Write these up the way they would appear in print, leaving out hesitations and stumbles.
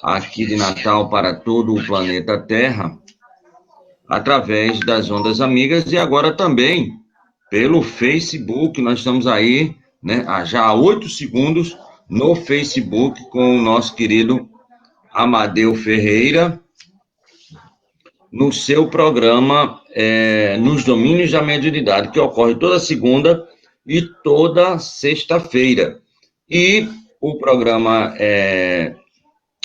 aqui de Natal para todo o planeta Terra, através das ondas amigas e agora também pelo Facebook. Nós estamos aí, né, já há 8 segundos no Facebook com o nosso querido Amadeu Ferreira, no seu programa Nos Domínios da Mediunidade, que ocorre toda segunda e toda sexta-feira. E o programa,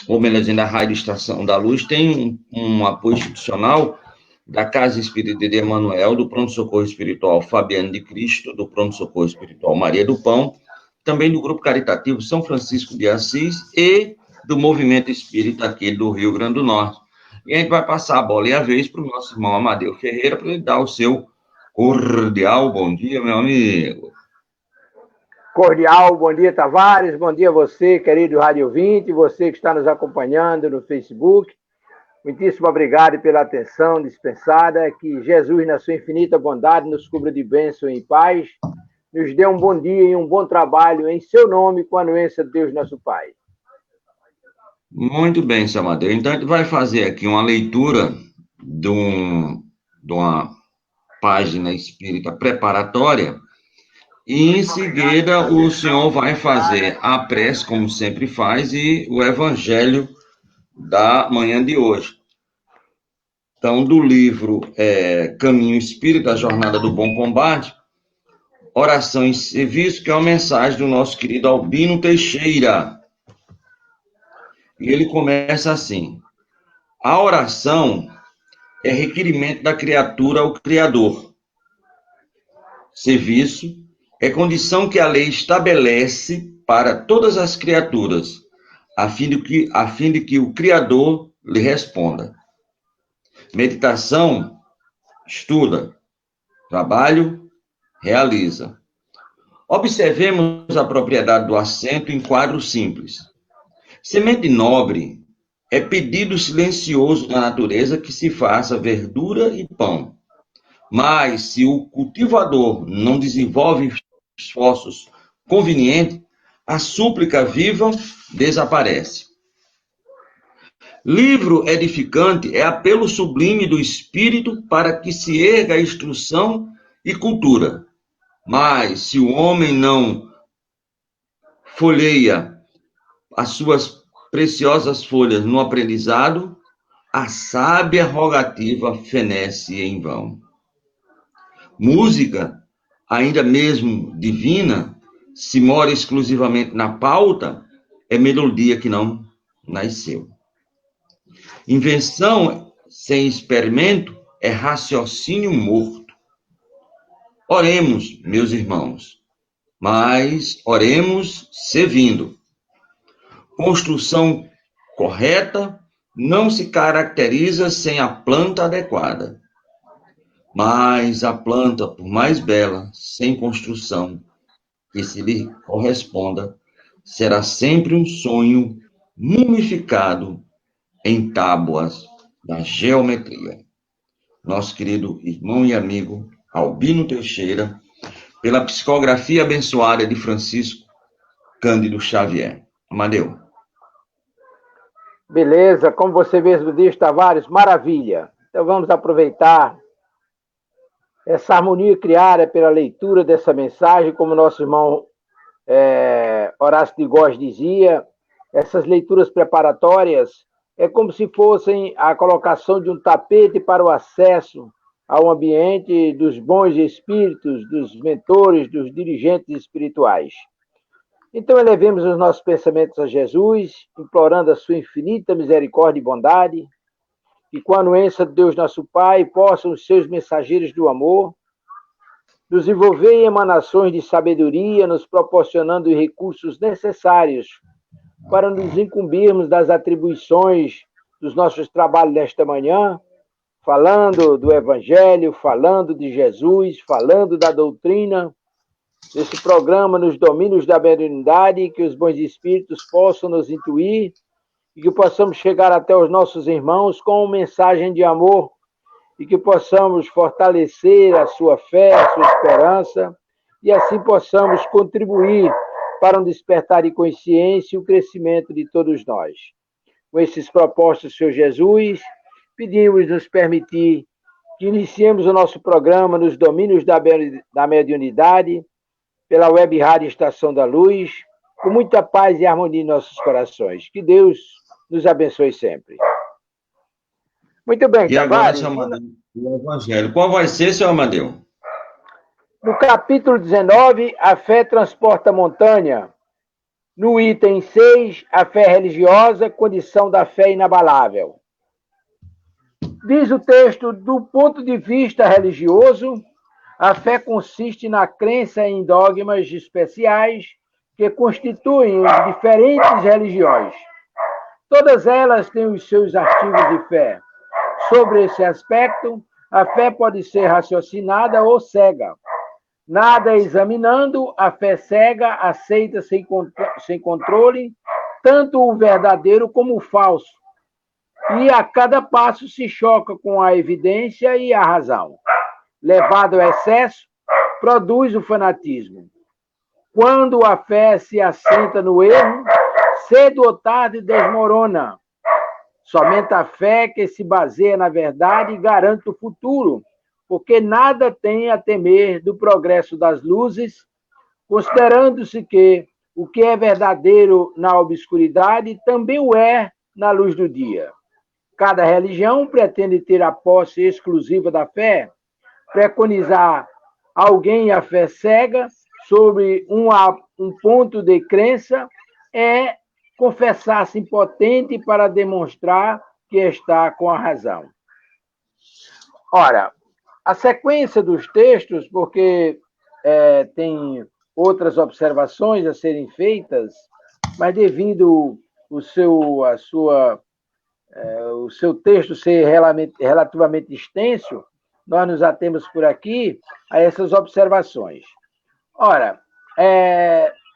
ou melhor dizendo, a Rádio Estação da Luz, tem um apoio institucional da Casa Espírita de Emanuel, do Pronto-Socorro Espiritual Fabiano de Cristo, do Pronto-Socorro Espiritual Maria do Pão, também do Grupo Caritativo São Francisco de Assis e do Movimento Espírita aqui do Rio Grande do Norte. E a gente vai passar a bola e a vez para o nosso irmão Amadeu Ferreira, para ele dar o seu cordial bom dia, meu amigo. Cordial, bom dia, Tavares, bom dia a você, querido Rádio 20, você que está nos acompanhando no Facebook. Muitíssimo obrigado pela atenção dispensada, que Jesus, na sua infinita bondade, nos cubra de bênção e paz, nos dê um bom dia e um bom trabalho em seu nome, com a anuência de Deus, nosso Pai. Muito bem, seu Amadeu. Então, a gente vai fazer aqui uma leitura de uma página espírita preparatória, e em seguida o senhor vai fazer a prece, como sempre faz, e o evangelho da manhã de hoje. Então, do livro Caminho Espírita, a Jornada do Bom Combate, Oração em Serviço, que é uma mensagem do nosso querido Albino Teixeira. E ele começa assim: a oração é requerimento da criatura ao Criador. Serviço é condição que a lei estabelece para todas as criaturas, a fim de que o Criador lhe responda. Meditação, estuda. Trabalho, realiza. Observemos a propriedade do assento em quadro simples. Semente nobre é pedido silencioso da natureza que se faça verdura e pão. Mas, se o cultivador não desenvolve esforços convenientes, a súplica viva desaparece. Livro edificante é apelo sublime do espírito para que se erga a instrução e cultura. Mas, se o homem não folheia as suas preciosas folhas no aprendizado, a sábia rogativa fenece em vão. Música, ainda mesmo divina, se mora exclusivamente na pauta, é melodia que não nasceu. Invenção sem experimento é raciocínio morto. Oremos, meus irmãos, mas oremos servindo. Construção correta não se caracteriza sem a planta adequada. Mas a planta, por mais bela, sem construção que se lhe corresponda, será sempre um sonho mumificado em tábuas da geometria. Nosso querido irmão e amigo Albino Teixeira, pela psicografia abençoada de Francisco Cândido Xavier. Amadeu. Beleza, como você mesmo diz, Tavares, maravilha. Então vamos aproveitar essa harmonia criada pela leitura dessa mensagem, como nosso irmão Horácio de Góes dizia, essas leituras preparatórias é como se fossem a colocação de um tapete para o acesso ao ambiente dos bons espíritos, dos mentores, dos dirigentes espirituais. Então, elevemos os nossos pensamentos a Jesus, implorando a sua infinita misericórdia e bondade, e com a anuência de Deus nosso Pai, possam os seus mensageiros do amor nos envolver em emanações de sabedoria, nos proporcionando os recursos necessários para nos incumbirmos das atribuições dos nossos trabalhos nesta manhã, falando do Evangelho, falando de Jesus, falando da doutrina, desse programa nos domínios da mediunidade, que os bons espíritos possam nos intuir e que possamos chegar até os nossos irmãos com uma mensagem de amor e que possamos fortalecer a sua fé, a sua esperança e assim possamos contribuir para um despertar de consciência e o crescimento de todos nós. com esses propósitos, Senhor Jesus. Pedimos nos permitir que iniciemos o nosso programa nos domínios da mediunidade, pela Web Rádio Estação da Luz, com muita paz e harmonia em nossos corações. Que Deus nos abençoe sempre. Muito bem, E agora, Tavares. seu Amadeu, o Evangelho. Qual vai ser, seu Amadeu? No capítulo 19, a fé transporta a montanha. No item 6, a fé religiosa, condição da fé inabalável. Diz o texto, do ponto de vista religioso, a fé consiste na crença em dogmas especiais que constituem as diferentes religiões. Todas elas têm os seus artigos de fé. Sobre esse aspecto, a fé pode ser raciocinada ou cega. Nada examinando, a fé cega aceita sem controle tanto o verdadeiro como o falso. E a cada passo se choca com a evidência e a razão. Levado ao excesso, produz o fanatismo. Quando a fé se assenta no erro, cedo ou tarde desmorona. Somente a fé que se baseia na verdade garante o futuro, porque nada tem a temer do progresso das luzes, considerando-se que o que é verdadeiro na obscuridade também o é na luz do dia. Cada religião pretende ter a posse exclusiva da fé, preconizar alguém a fé cega sobre um ponto de crença é confessar-se impotente para demonstrar que está com a razão. Ora, a sequência dos textos, porque tem outras observações a serem feitas, mas devido o seu texto ser relativamente extenso, nós nos atemos por aqui a essas observações. Ora,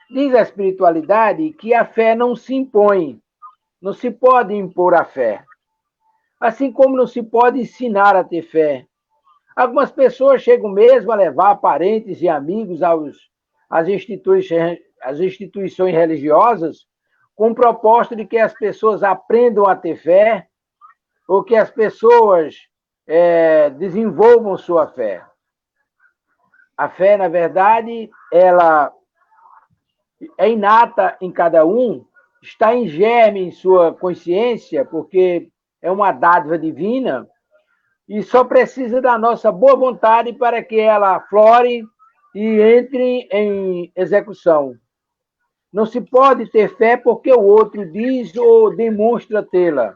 diz a espiritualidade que a fé não se impõe, não se pode impor a fé, assim como não se pode ensinar a ter fé. Algumas pessoas chegam mesmo a levar parentes e amigos às instituições religiosas com o propósito de que as pessoas aprendam a ter fé ou que as pessoas desenvolvam sua fé. A fé, na verdade, ela é inata em cada um, está em germe em sua consciência, porque é uma dádiva divina, e só precisa da nossa boa vontade para que ela flore e entre em execução. Não se pode ter fé porque o outro diz ou demonstra tê-la.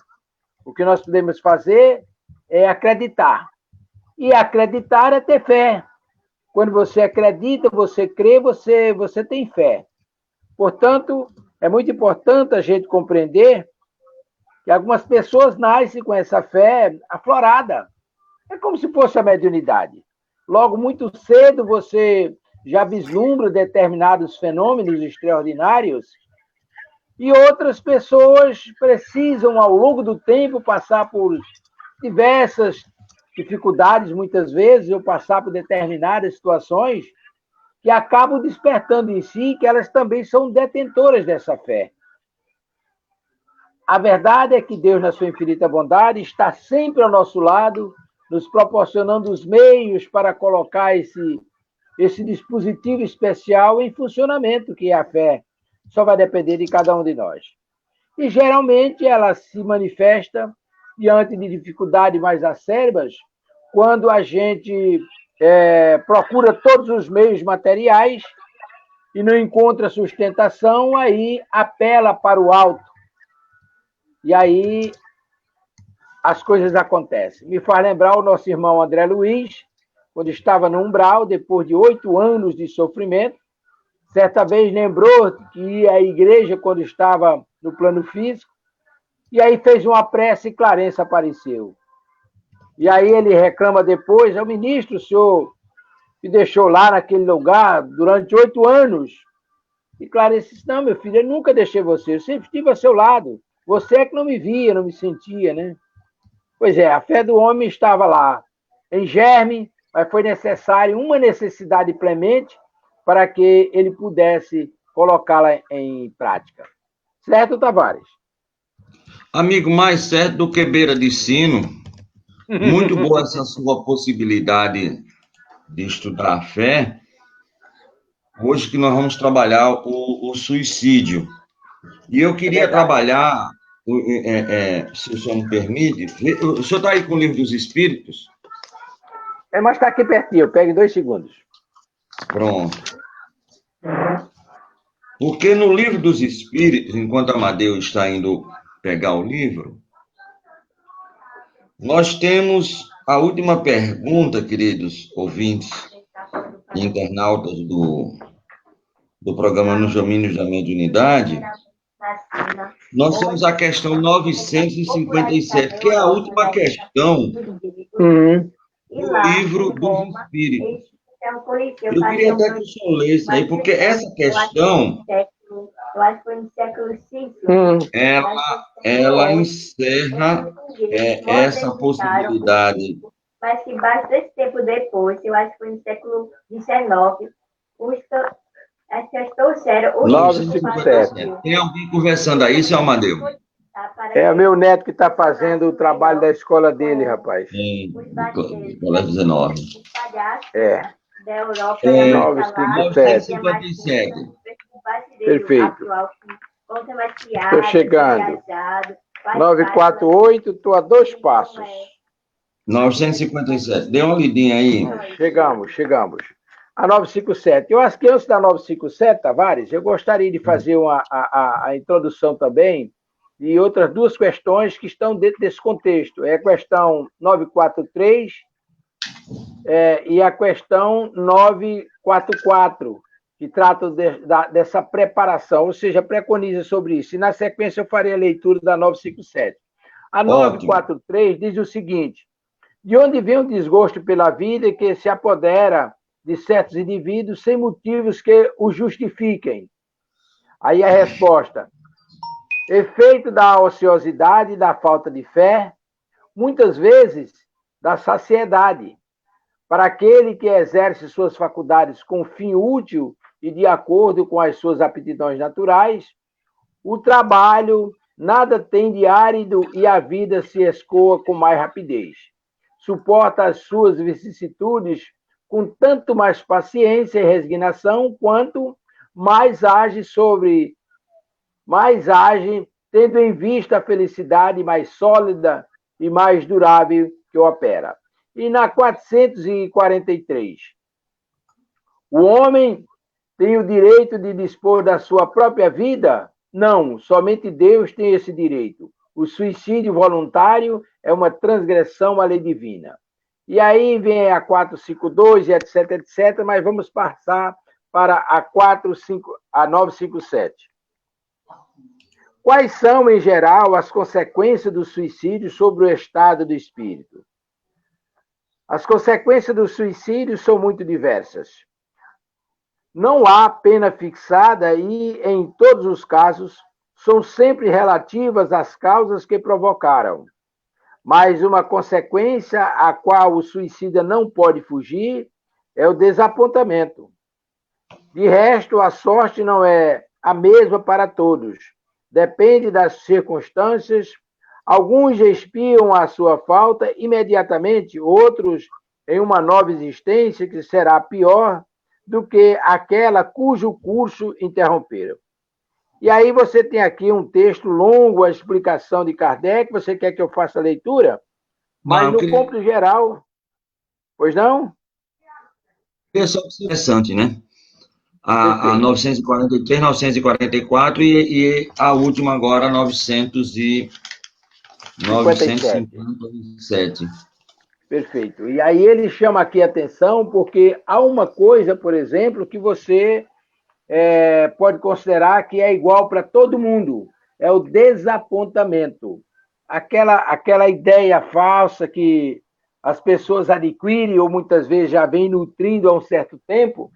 O que nós podemos fazer é acreditar. E acreditar é ter fé. Quando você acredita, você crê, você tem fé. Portanto, é muito importante a gente compreender que algumas pessoas nascem com essa fé aflorada. É como se fosse a mediunidade. Logo, muito cedo, você já vislumbra determinados fenômenos extraordinários e outras pessoas precisam, ao longo do tempo, passar por diversas dificuldades, muitas vezes, ou passar por determinadas situações que acabam despertando em si que elas também são detentoras dessa fé. A verdade é que Deus, na sua infinita bondade, está sempre ao nosso lado, nos proporcionando os meios para colocar esse dispositivo especial em funcionamento, que é a fé. Só vai depender de cada um de nós. E, geralmente, ela se manifesta diante de dificuldades mais acerbas, quando a gente procura todos os meios materiais e não encontra sustentação, aí apela para o alto. E aí as coisas acontecem. Me faz lembrar o nosso irmão André Luiz, quando estava no umbral, depois de 8 anos de sofrimento, certa vez lembrou que ia à igreja quando estava no plano físico, e aí fez uma prece e Clarence apareceu. E aí ele reclama depois, o ministro, o senhor me deixou lá naquele lugar durante 8 anos. E Clarence disse, não, meu filho, eu nunca deixei você, eu sempre estive ao seu lado. Você é que não me via, não me sentia, né? Pois é, a fé do homem estava lá, em germe, mas foi necessário uma necessidade premente para que ele pudesse colocá-la em prática. Certo, Tavares? Amigo, mais certo do que beira de sino. Muito boa essa sua possibilidade de estudar a fé. Hoje que nós vamos trabalhar o suicídio. E eu queria trabalhar, se o senhor me permite, o senhor está aí com o Livro dos Espíritos? Mas está aqui pertinho, eu pego em 2 segundos. Pronto. Porque no Livro dos Espíritos, enquanto Amadeu está indo pegar o livro, nós temos a última pergunta, queridos ouvintes e internautas do programa Nos Domínios da Mediunidade. Nós temos a questão 957, que é a última questão do Livro dos Espíritos. Eu queria até que o senhor lesse aí, porque essa questão, ela encerra essa possibilidade. Mas que bastante tempo depois, eu acho que foi no século XIX, as questões eram... 957. Tem alguém conversando aí, seu Amadeu? É o meu neto que está fazendo o trabalho da escola dele, rapaz. Escola 19. É. Da Europa, 957. Perfeito. Estou chegando. 948, estou a 2 passos. 957. Dê uma lidinha aí. Chegamos. A 957. Eu acho que antes da 957, Tavares, eu gostaria de fazer a introdução também de outras 2 questões que estão dentro desse contexto. É a questão 943 e a questão 944, que tratam dessa preparação, ou seja, preconiza sobre isso. E, na sequência, eu farei a leitura da 957. A 943 diz o seguinte: de onde vem o desgosto pela vida que se apodera de certos indivíduos sem motivos que o justifiquem? Aí a resposta: efeito da ociosidade e da falta de fé, muitas vezes da saciedade. Para aquele que exerce suas faculdades com fim útil e de acordo com as suas aptidões naturais, o trabalho nada tem de árido e a vida se escoa com mais rapidez. Suporta as suas vicissitudes com tanto mais paciência e resignação, quanto mais age tendo em vista a felicidade mais sólida e mais durável que o opera. E na 443, o homem tem o direito de dispor da sua própria vida? Não, somente Deus tem esse direito. O suicídio voluntário é uma transgressão à lei divina. E aí vem a 452, etc, etc, mas vamos passar para a 957. Quais são, em geral, as consequências do suicídio sobre o estado do espírito? As consequências do suicídio são muito diversas. Não há pena fixada e, em todos os casos, são sempre relativas às causas que provocaram. Mas uma consequência a qual o suicida não pode fugir é o desapontamento. De resto, a sorte não é a mesma para todos. Depende das circunstâncias. Alguns expiam a sua falta imediatamente, outros em uma nova existência que será pior do que aquela cujo curso interromperam. E aí você tem aqui um texto longo, a explicação de Kardec. Você quer que eu faça a leitura? Mas no ponto geral... Pois não? É só interessante, né? A 943, 944 e a última agora, 957. Perfeito. E aí ele chama aqui a atenção porque há uma coisa, por exemplo, que você pode considerar que é igual para todo mundo. É o desapontamento. Aquela ideia falsa que as pessoas adquirem ou muitas vezes já vem nutrindo há um certo tempo,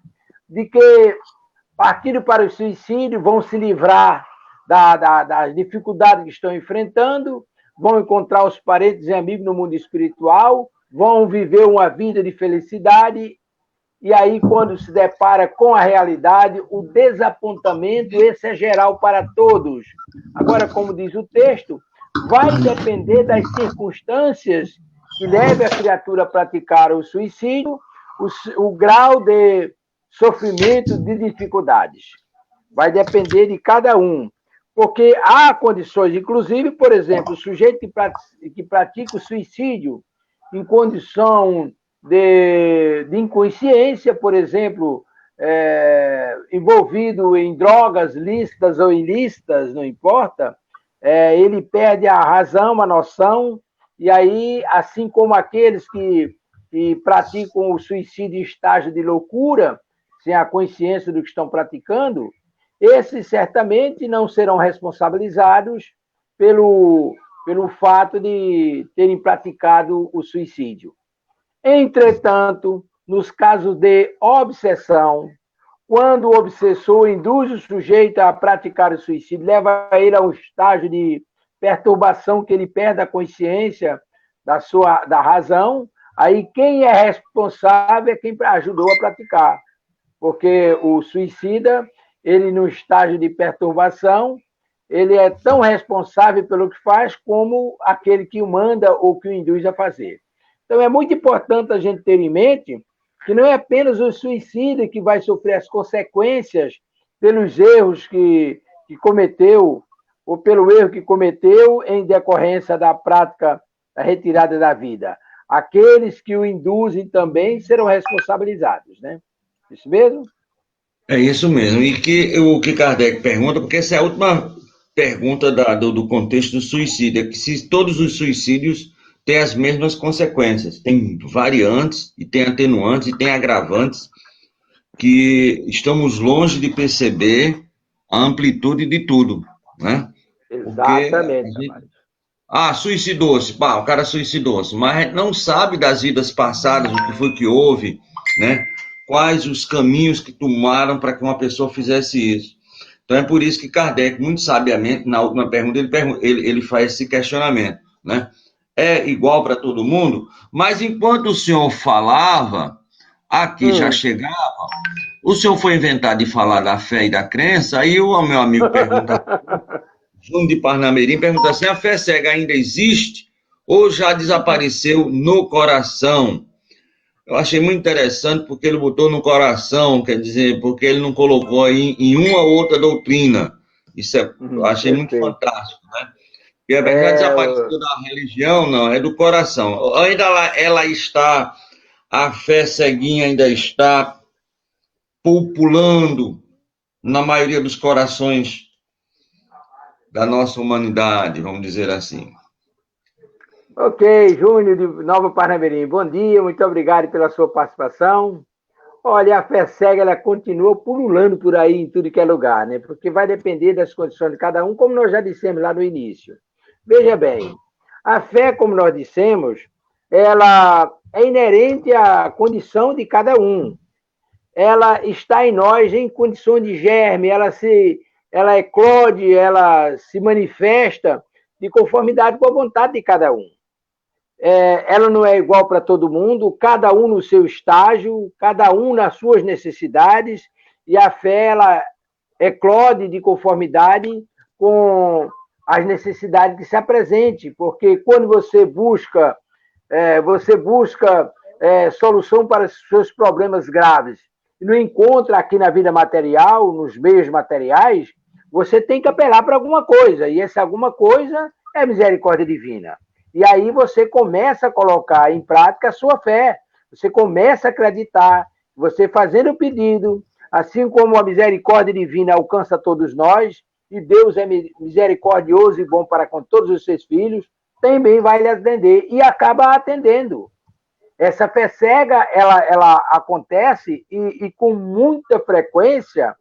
de que, partindo para o suicídio, vão se livrar das dificuldades que estão enfrentando, vão encontrar os parentes e amigos no mundo espiritual, vão viver uma vida de felicidade, e aí, quando se depara com a realidade, o desapontamento, esse é geral para todos. Agora, como diz o texto, vai depender das circunstâncias que levem a criatura a praticar o suicídio, o grau de sofrimento, de dificuldades. Vai depender de cada um. Porque há condições, inclusive, por exemplo, o sujeito que pratica o suicídio em condição de inconsciência, por exemplo, envolvido em drogas lícitas ou ilícitas, não importa, ele perde a razão, a noção, e aí, assim como aqueles que praticam o suicídio em estágio de loucura, sem a consciência do que estão praticando, esses certamente não serão responsabilizados pelo fato de terem praticado o suicídio. Entretanto, nos casos de obsessão, quando o obsessor induz o sujeito a praticar o suicídio, leva ele a um estágio de perturbação que ele perde a consciência da razão, aí quem é responsável é quem ajudou a praticar. Porque o suicida, ele no estágio de perturbação, ele é tão responsável pelo que faz como aquele que o manda ou que o induz a fazer. Então, é muito importante a gente ter em mente que não é apenas o suicida que vai sofrer as consequências pelos erros que cometeu, ou pelo erro que cometeu em decorrência da prática da retirada da vida. Aqueles que o induzem também serão responsabilizados, né? Isso mesmo? É isso mesmo. E o que Kardec pergunta, porque essa é a última pergunta do contexto do suicídio, é que se todos os suicídios têm as mesmas consequências. Tem variantes, e tem atenuantes, e tem agravantes, que estamos longe de perceber a amplitude de tudo, né? Exatamente. Suicidou-se, o cara suicidou-se, mas a gente não sabe das vidas passadas, o que foi que houve, né? Quais os caminhos que tomaram para que uma pessoa fizesse isso. Então é por isso que Kardec, muito sabiamente, na última pergunta, ele faz esse questionamento, né? É igual para todo mundo, mas enquanto o senhor falava, aqui já chegava, o senhor foi inventar de falar da fé e da crença, aí o meu amigo pergunta, Júnior de Parnamirim, pergunta assim, a fé cega ainda existe ou já desapareceu no coração? Eu achei muito interessante porque ele botou no coração, quer dizer, porque ele não colocou aí em uma ou outra doutrina. Isso eu achei muito fantástico, né? E a verdade desapareceu da religião, não, é do coração. Ainda ela está, a fé ceguinha ainda está pululando na maioria dos corações da nossa humanidade, vamos dizer assim. Ok, Júnior de Nova Parnamirim, bom dia, muito obrigado pela sua participação. Olha, a fé cega, ela continua pululando por aí em tudo que é lugar, né? Porque vai depender das condições de cada um, como nós já dissemos lá no início. Veja bem, a fé, como nós dissemos, ela é inerente à condição de cada um. Ela está em nós em condição de germe, ela eclode, ela se manifesta de conformidade com a vontade de cada um. Ela não é igual para todo mundo, cada um no seu estágio, cada um nas suas necessidades, e a fé ela eclode de conformidade com as necessidades que se apresentem, porque quando você busca solução para os seus problemas graves e não encontra aqui na vida material, nos meios materiais, você tem que apelar para alguma coisa, e essa alguma coisa é a misericórdia divina. E aí você começa a colocar em prática a sua fé, você começa a acreditar, você fazendo o pedido, assim como a misericórdia divina alcança todos nós, e Deus é misericordioso e bom para com todos os seus filhos, também vai lhe atender, e acaba atendendo. Essa fé cega, ela acontece e com muita frequência,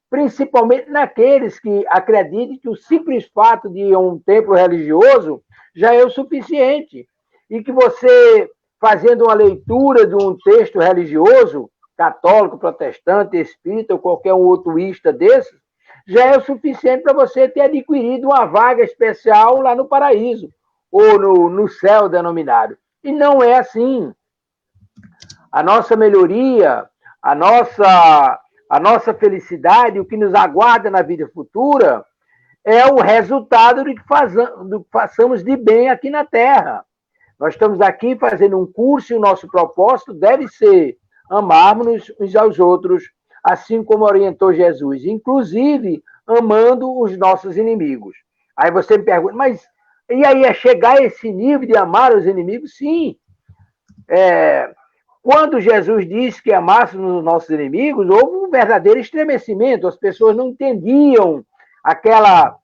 principalmente naqueles que acreditam que o simples fato de ir a um templo religioso já é o suficiente. E que você, fazendo uma leitura de um texto religioso, católico, protestante, espírita ou qualquer um outro ista desses, já é o suficiente para você ter adquirido uma vaga especial lá no paraíso, ou no céu denominado. E não é assim. A nossa melhoria, a nossa felicidade, o que nos aguarda na vida futura, é o resultado do que façamos de bem aqui na Terra. Nós estamos aqui fazendo um curso e o nosso propósito deve ser amarmos uns aos outros, assim como orientou Jesus, inclusive amando os nossos inimigos. Aí você me pergunta, mas e aí é chegar a esse nível de amar os inimigos? Sim. Quando Jesus disse que amássemos os nossos inimigos, houve um verdadeiro estremecimento. As pessoas não entendiam aquela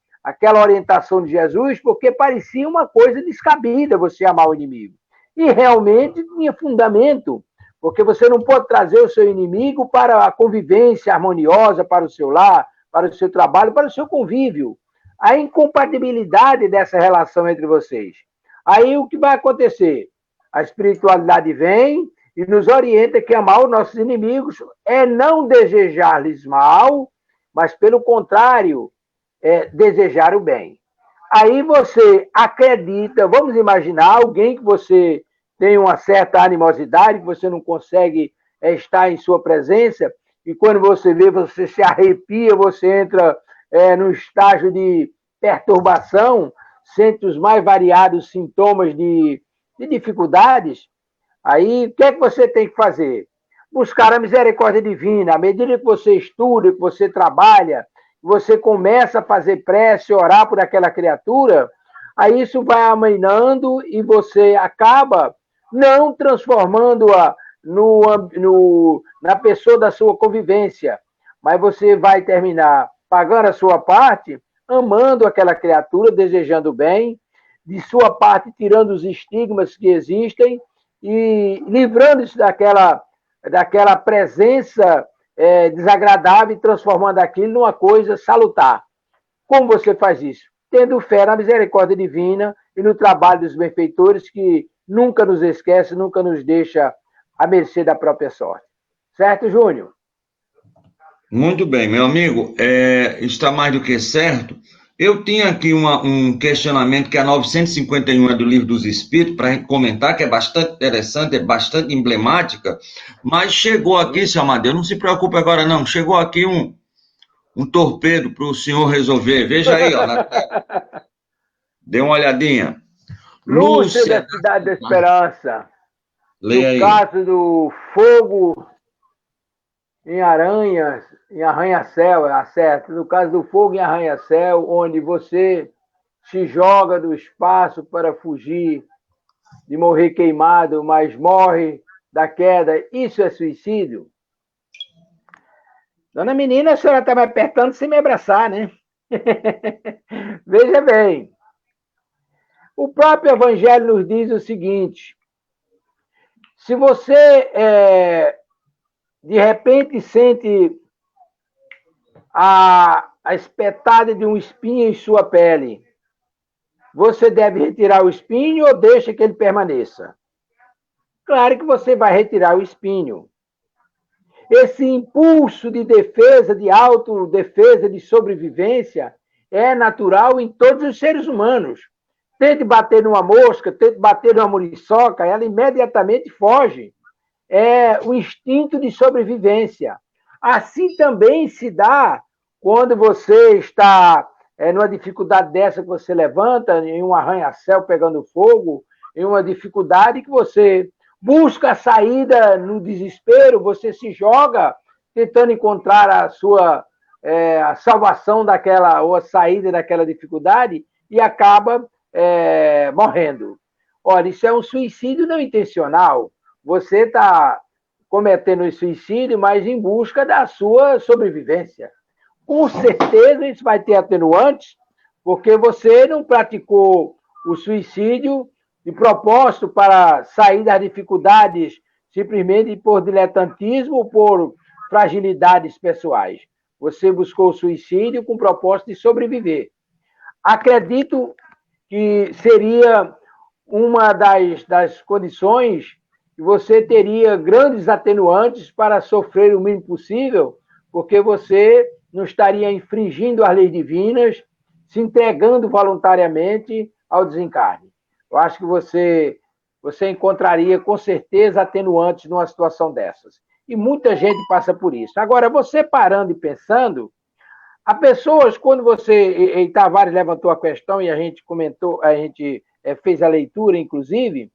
orientação de Jesus, porque parecia uma coisa descabida você amar o inimigo. E realmente tinha fundamento, porque você não pode trazer o seu inimigo para a convivência harmoniosa, para o seu lar, para o seu trabalho, para o seu convívio. A incompatibilidade dessa relação entre vocês. Aí o que vai acontecer? A espiritualidade vem e nos orienta que amar os nossos inimigos é não desejar-lhes mal, mas, pelo contrário, desejar o bem. Aí você acredita, vamos imaginar alguém que você tem uma certa animosidade, que você não consegue estar em sua presença, e quando você vê, você se arrepia, você entra no estágio de perturbação, sente os mais variados sintomas de dificuldades. Aí, o que é que você tem que fazer? Buscar a misericórdia divina. À medida que você estuda, que você trabalha, você começa a fazer prece, orar por aquela criatura, aí isso vai amainando e você acaba não transformando-a na pessoa da sua convivência, mas você vai terminar pagando a sua parte, amando aquela criatura, desejando o bem, de sua parte tirando os estigmas que existem e livrando-se daquela presença desagradável e transformando aquilo numa coisa salutar. Como você faz isso? Tendo fé na misericórdia divina e no trabalho dos benfeitores que nunca nos esquece, nunca nos deixa à mercê da própria sorte. Certo, Júnior? Muito bem, meu amigo, está mais do que certo. Eu tinha aqui um questionamento que é a 951 do Livro dos Espíritos, para a gente comentar, que é bastante interessante, é bastante emblemática, mas chegou aqui, seu Amadeu, não se preocupe agora não, chegou aqui um torpedo para o senhor resolver. Veja aí, ó, na tela. Dê uma olhadinha. Lúcia da Cidade da Esperança. Leia aí. No caso do fogo em aranhas, em arranha-céu, certo? No caso do fogo em arranha-céu, onde você se joga do espaço para fugir de morrer queimado, mas morre da queda, isso é suicídio? Dona menina, a senhora está me apertando sem me abraçar, né? Veja bem, o próprio Evangelho nos diz o seguinte: se você de repente sente a espetada de um espinho em sua pele, você deve retirar o espinho ou deixa que ele permaneça? Claro que você vai retirar o espinho. Esse impulso de defesa, de autodefesa, de sobrevivência, é natural em todos os seres humanos. Tente bater numa mosca, tente bater numa muriçoca, ela imediatamente foge. É o instinto de sobrevivência. Assim também se dá quando você está numa dificuldade dessa que você levanta, em um arranha-céu pegando fogo, em uma dificuldade que você busca a saída no desespero, você se joga tentando encontrar a salvação daquela, ou a saída daquela dificuldade e acaba morrendo. Olha, isso é um suicídio não intencional. Você está cometendo esse suicídio, mas em busca da sua sobrevivência. Com certeza isso vai ter atenuantes, porque você não praticou o suicídio de propósito para sair das dificuldades simplesmente por diletantismo ou por fragilidades pessoais. Você buscou o suicídio com o propósito de sobreviver. Acredito que seria uma das condições que você teria grandes atenuantes para sofrer o mínimo possível, porque você não estaria infringindo as leis divinas, se entregando voluntariamente ao desencarne. Eu acho que você encontraria, com certeza, atenuantes numa situação dessas. E muita gente passa por isso. Agora, você parando e pensando, Há pessoas, quando você, e Tavares levantou a questão e a gente comentou, a gente fez a leitura, inclusive,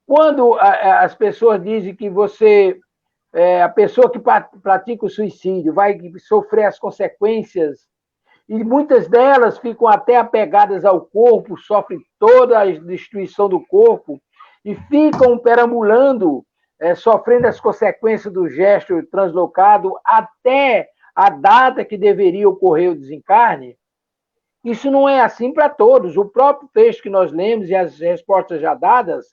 quando as pessoas dizem que a pessoa que pratica o suicídio vai sofrer as consequências, e muitas delas ficam até apegadas ao corpo, sofrem toda a destruição do corpo, e ficam perambulando, sofrendo as consequências do gesto translocado até a data que deveria ocorrer o desencarne. Isso não é assim para todos. O próprio texto que nós lemos e as respostas já dadas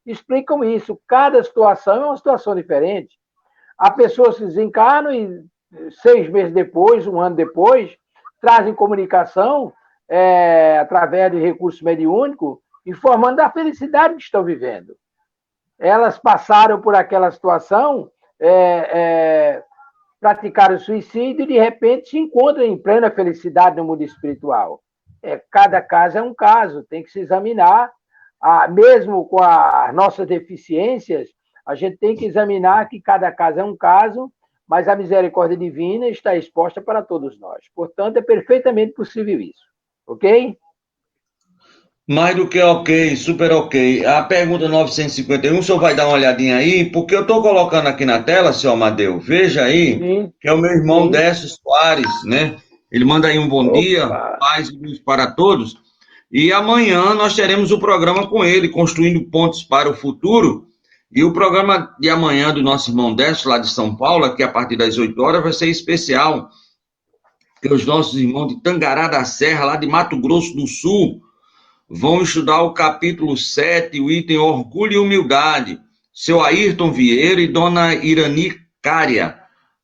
explicam isso. Cada situação é uma situação diferente. Há pessoas que desencarnam e 6 meses depois, 1 ano depois, trazem comunicação através de recurso mediúnico, informando da felicidade que estão vivendo. Elas passaram por aquela situação, praticaram suicídio e, de repente, se encontram em plena felicidade no mundo espiritual. Cada caso é um caso, tem que se examinar, mesmo com as nossas deficiências, a gente tem que examinar que cada caso é um caso, mas a misericórdia divina está exposta para todos nós. Portanto, é perfeitamente possível isso. Ok? Mais do que ok, super ok. A pergunta 951, o senhor vai dar uma olhadinha aí, porque eu estou colocando aqui na tela, senhor Amadeu, veja aí, sim, que é o meu irmão Décio Soares, né? Ele manda aí um bom dia, paz e luz para todos. E amanhã nós teremos o programa com ele, Construindo Pontes para o Futuro. E o programa de amanhã do nosso irmão Décio, lá de São Paulo, que a partir das 8 horas, vai ser especial. Porque os nossos irmãos de Tangará da Serra, lá de Mato Grosso do Sul, vão estudar o capítulo 7, o item Orgulho e Humildade. Seu Ayrton Vieira e dona Irani Cária.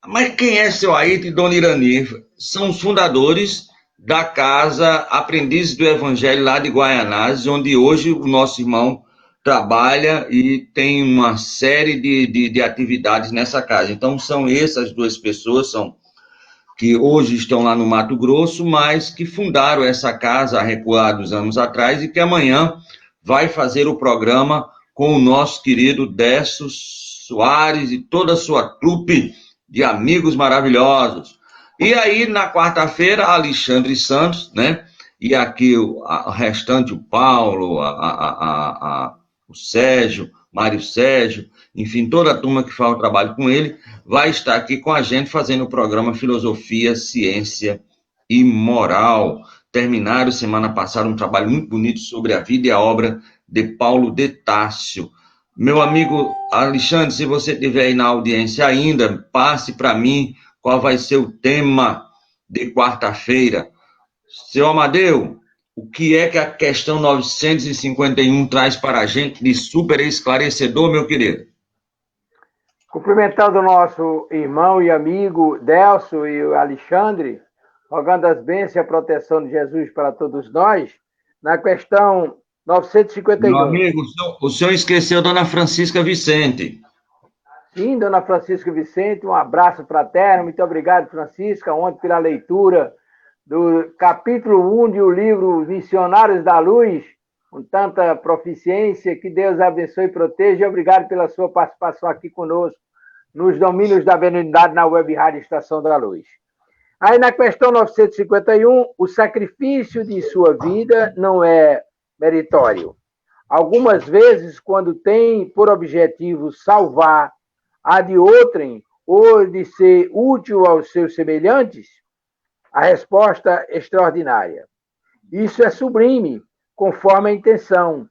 Mas quem é seu Ayrton e dona Irani? São os fundadores da Casa Aprendizes do Evangelho lá de Guaianazes, onde hoje o nosso irmão trabalha e tem uma série de atividades nessa casa. Então, são essas duas pessoas, que hoje estão lá no Mato Grosso, mas que fundaram essa casa recuados anos atrás e que amanhã vai fazer o programa com o nosso querido Décio Soares e toda a sua trupe de amigos maravilhosos. E aí, na quarta-feira, Alexandre Santos, né? E aqui o restante, o Paulo, o Sérgio, Mário Sérgio, enfim, toda a turma que faz o trabalho com ele, vai estar aqui com a gente fazendo o programa Filosofia, Ciência e Moral. Terminaram semana passada um trabalho muito bonito sobre a vida e a obra de Paulo de Társio. Meu amigo Alexandre, se você estiver aí na audiência ainda, passe para mim qual vai ser o tema de quarta-feira. Seu Amadeu, o que é que a questão 951 traz para a gente de super esclarecedor, meu querido? Cumprimentando o nosso irmão e amigo Delcio e o Alexandre, rogando as bênçãos e a proteção de Jesus para todos nós, na questão 951. Meu amigo, o senhor esqueceu Dona Francisca Vicente. Sim, Dona Francisca Vicente, um abraço fraterno, muito obrigado, Francisca, ontem pela leitura do capítulo 1 do livro Missionários da Luz, com tanta proficiência, que Deus abençoe e proteja, e obrigado pela sua participação aqui conosco, nos domínios da benignidade na Web Rádio Estação da Luz. Aí, na questão 951, o sacrifício de sua vida não é meritório. Algumas vezes, quando tem por objetivo salvar a de outrem, ou de ser útil aos seus semelhantes, a resposta é extraordinária. Isso é sublime, conforme a intenção.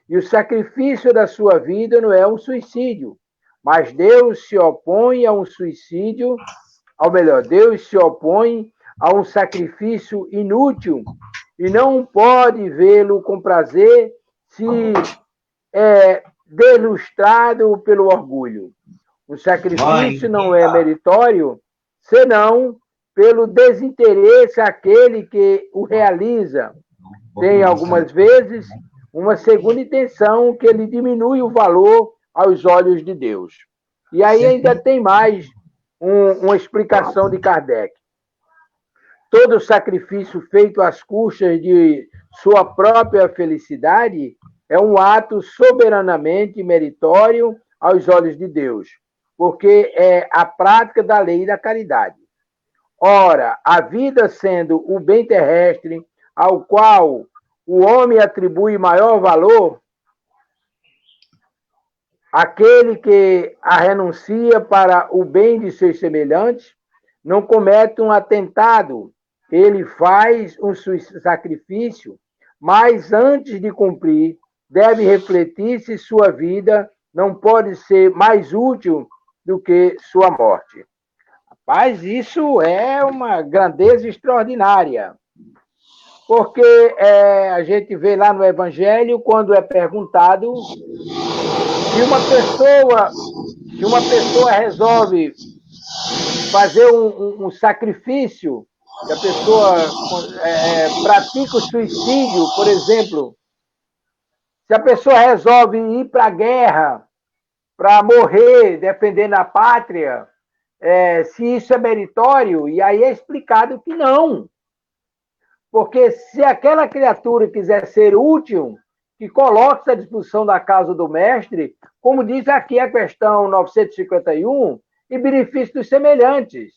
E o sacrifício da sua vida não é um suicídio, mas Deus se opõe a um suicídio, ou melhor, Deus se opõe a um sacrifício inútil e não pode vê-lo com prazer se é delustrado pelo orgulho. O sacrifício não é meritório, senão pelo desinteresse àquele que o realiza. Tem, algumas vezes, uma segunda intenção que ele diminui o valor aos olhos de Deus. E aí ainda tem mais uma explicação de Kardec. Todo sacrifício feito às custas de sua própria felicidade é um ato soberanamente meritório aos olhos de Deus, porque é a prática da lei da caridade. Ora, a vida sendo o bem terrestre, ao qual o homem atribui maior valor, aquele que a renuncia para o bem de seus semelhantes, não comete um atentado, ele faz um sacrifício, mas antes de cumprir, deve refletir se sua vida não pode ser mais útil do que sua morte. Rapaz, isso é uma grandeza extraordinária, porque a gente vê lá no Evangelho, quando é perguntado se uma pessoa resolve fazer um sacrifício, se a pessoa pratica o suicídio, por exemplo, se a pessoa resolve ir para a guerra, para morrer defendendo a pátria, se isso é meritório, e aí é explicado que não. Porque se aquela criatura quiser ser útil, que coloque-se à disposição da causa do mestre, como diz aqui a questão 951, em benefício dos semelhantes.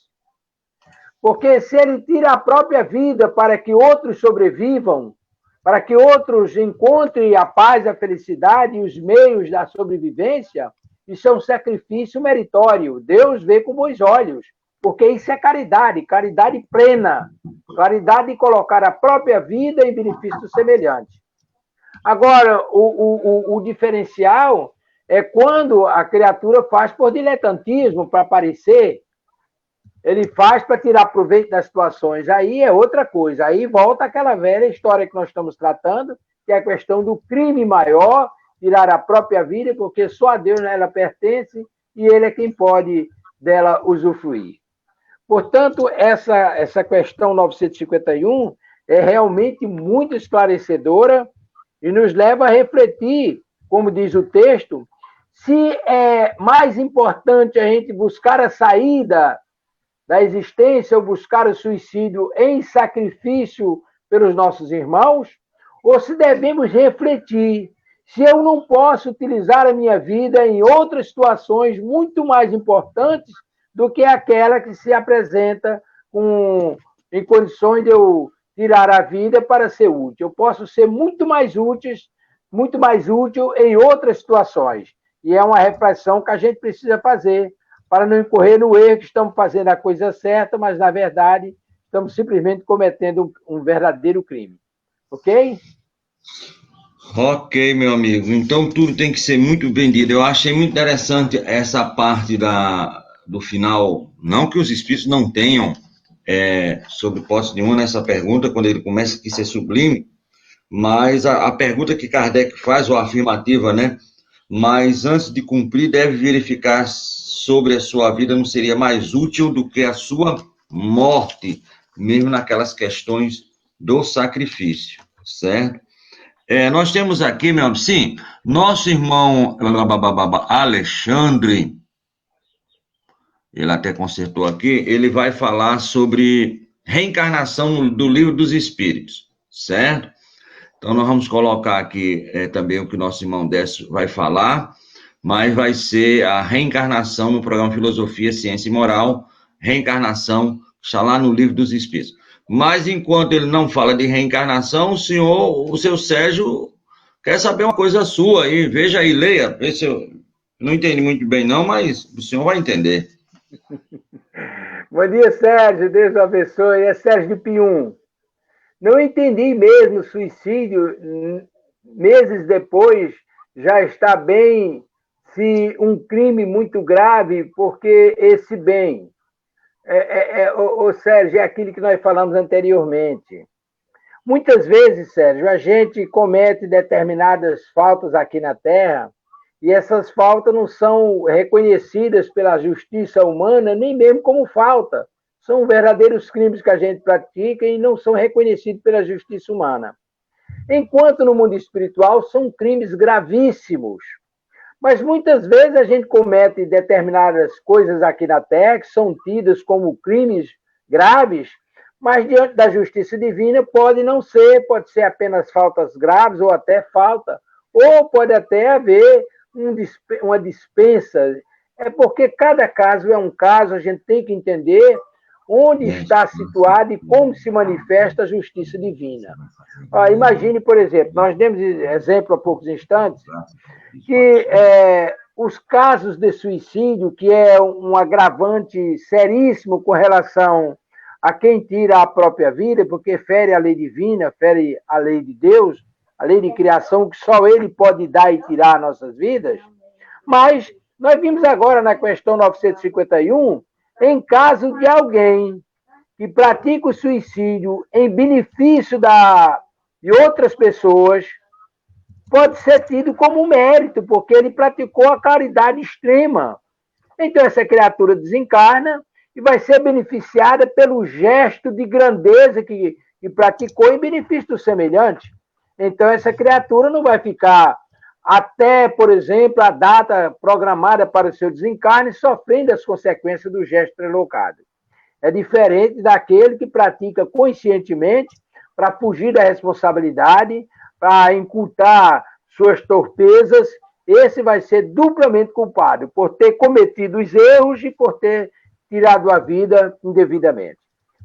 Porque se ele tira a própria vida para que outros sobrevivam, para que outros encontrem a paz, a felicidade e os meios da sobrevivência, isso é um sacrifício meritório. Deus vê com bons olhos, porque isso é caridade, caridade plena, caridade de colocar a própria vida em benefício do semelhante. Agora, o diferencial é quando a criatura faz por diletantismo, para aparecer, ele faz para tirar proveito das situações. Aí é outra coisa. Aí volta aquela velha história que nós estamos tratando, que é a questão do crime maior, tirar a própria vida, porque só a Deus ela pertence e ele é quem pode dela usufruir. Portanto, essa questão 951 é realmente muito esclarecedora e nos leva a refletir, como diz o texto, se é mais importante a gente buscar a saída da existência ou buscar o suicídio em sacrifício pelos nossos irmãos, ou se devemos refletir se eu não posso utilizar a minha vida em outras situações muito mais importantes do que aquela que se apresenta em condições de eu tirar a vida para ser útil. Eu posso ser muito mais útil em outras situações. E é uma reflexão que a gente precisa fazer para não incorrer no erro que estamos fazendo a coisa certa, mas, na verdade, estamos simplesmente cometendo um verdadeiro crime. Ok? Ok, meu amigo. Então, tudo tem que ser muito vendido. Eu achei muito interessante essa parte do final. Não que os espíritos não tenham sobre posse nenhuma nessa pergunta, quando ele começa a ser sublime, mas a pergunta que Kardec faz, ou a afirmativa, né? Mas antes de cumprir, deve verificar sobre a sua vida não seria mais útil do que a sua morte, mesmo naquelas questões do sacrifício, certo? Nós temos aqui, meu amigo, sim, nosso irmão Alexandre, ele até consertou aqui, ele vai falar sobre reencarnação do Livro dos Espíritos, certo? Então, nós vamos colocar aqui também o que nosso irmão Décio vai falar, mas vai ser a reencarnação no programa Filosofia, Ciência e Moral, reencarnação, está lá no Livro dos Espíritos. Mas, enquanto ele não fala de reencarnação, o seu Sérgio quer saber uma coisa sua aí, veja aí, leia, vê se eu não entendi muito bem não, mas o senhor vai entender. Bom dia, Sérgio, Deus o abençoe, é Sérgio de Pium. Não entendi mesmo o suicídio, meses depois já está bem, se um crime muito grave, porque esse bem, Sérgio, é aquilo que nós falamos anteriormente. Muitas vezes, Sérgio, a gente comete determinadas faltas aqui na Terra e essas faltas não são reconhecidas pela justiça humana nem mesmo como falta. São verdadeiros crimes que a gente pratica e não são reconhecidos pela justiça humana. Enquanto no mundo espiritual são crimes gravíssimos. Mas muitas vezes a gente comete determinadas coisas aqui na Terra que são tidas como crimes graves, mas diante da justiça divina pode não ser, pode ser apenas faltas graves ou até falta, ou pode até haver uma dispensa. É porque cada caso é um caso, a gente tem que entender onde está situado e como se manifesta a justiça divina. Imagine, por exemplo, nós demos exemplo há poucos instantes, que os casos de suicídio, que é um agravante seríssimo com relação a quem tira a própria vida, porque fere a lei divina, fere a lei de Deus, a lei de criação, que só Ele pode dar e tirar nossas vidas. Mas nós vimos agora na questão 951, em caso de alguém que pratica o suicídio em benefício de outras pessoas, pode ser tido como mérito, porque ele praticou a caridade extrema. Então, essa criatura desencarna e vai ser beneficiada pelo gesto de grandeza que praticou em benefício do semelhante. Então, essa criatura não vai ficar até, por exemplo, a data programada para o seu desencarne, sofrendo as consequências do gesto relocado. É diferente daquele que pratica conscientemente para fugir da responsabilidade, para encurtar suas torpezas. Esse vai ser duplamente culpado por ter cometido os erros e por ter tirado a vida indevidamente.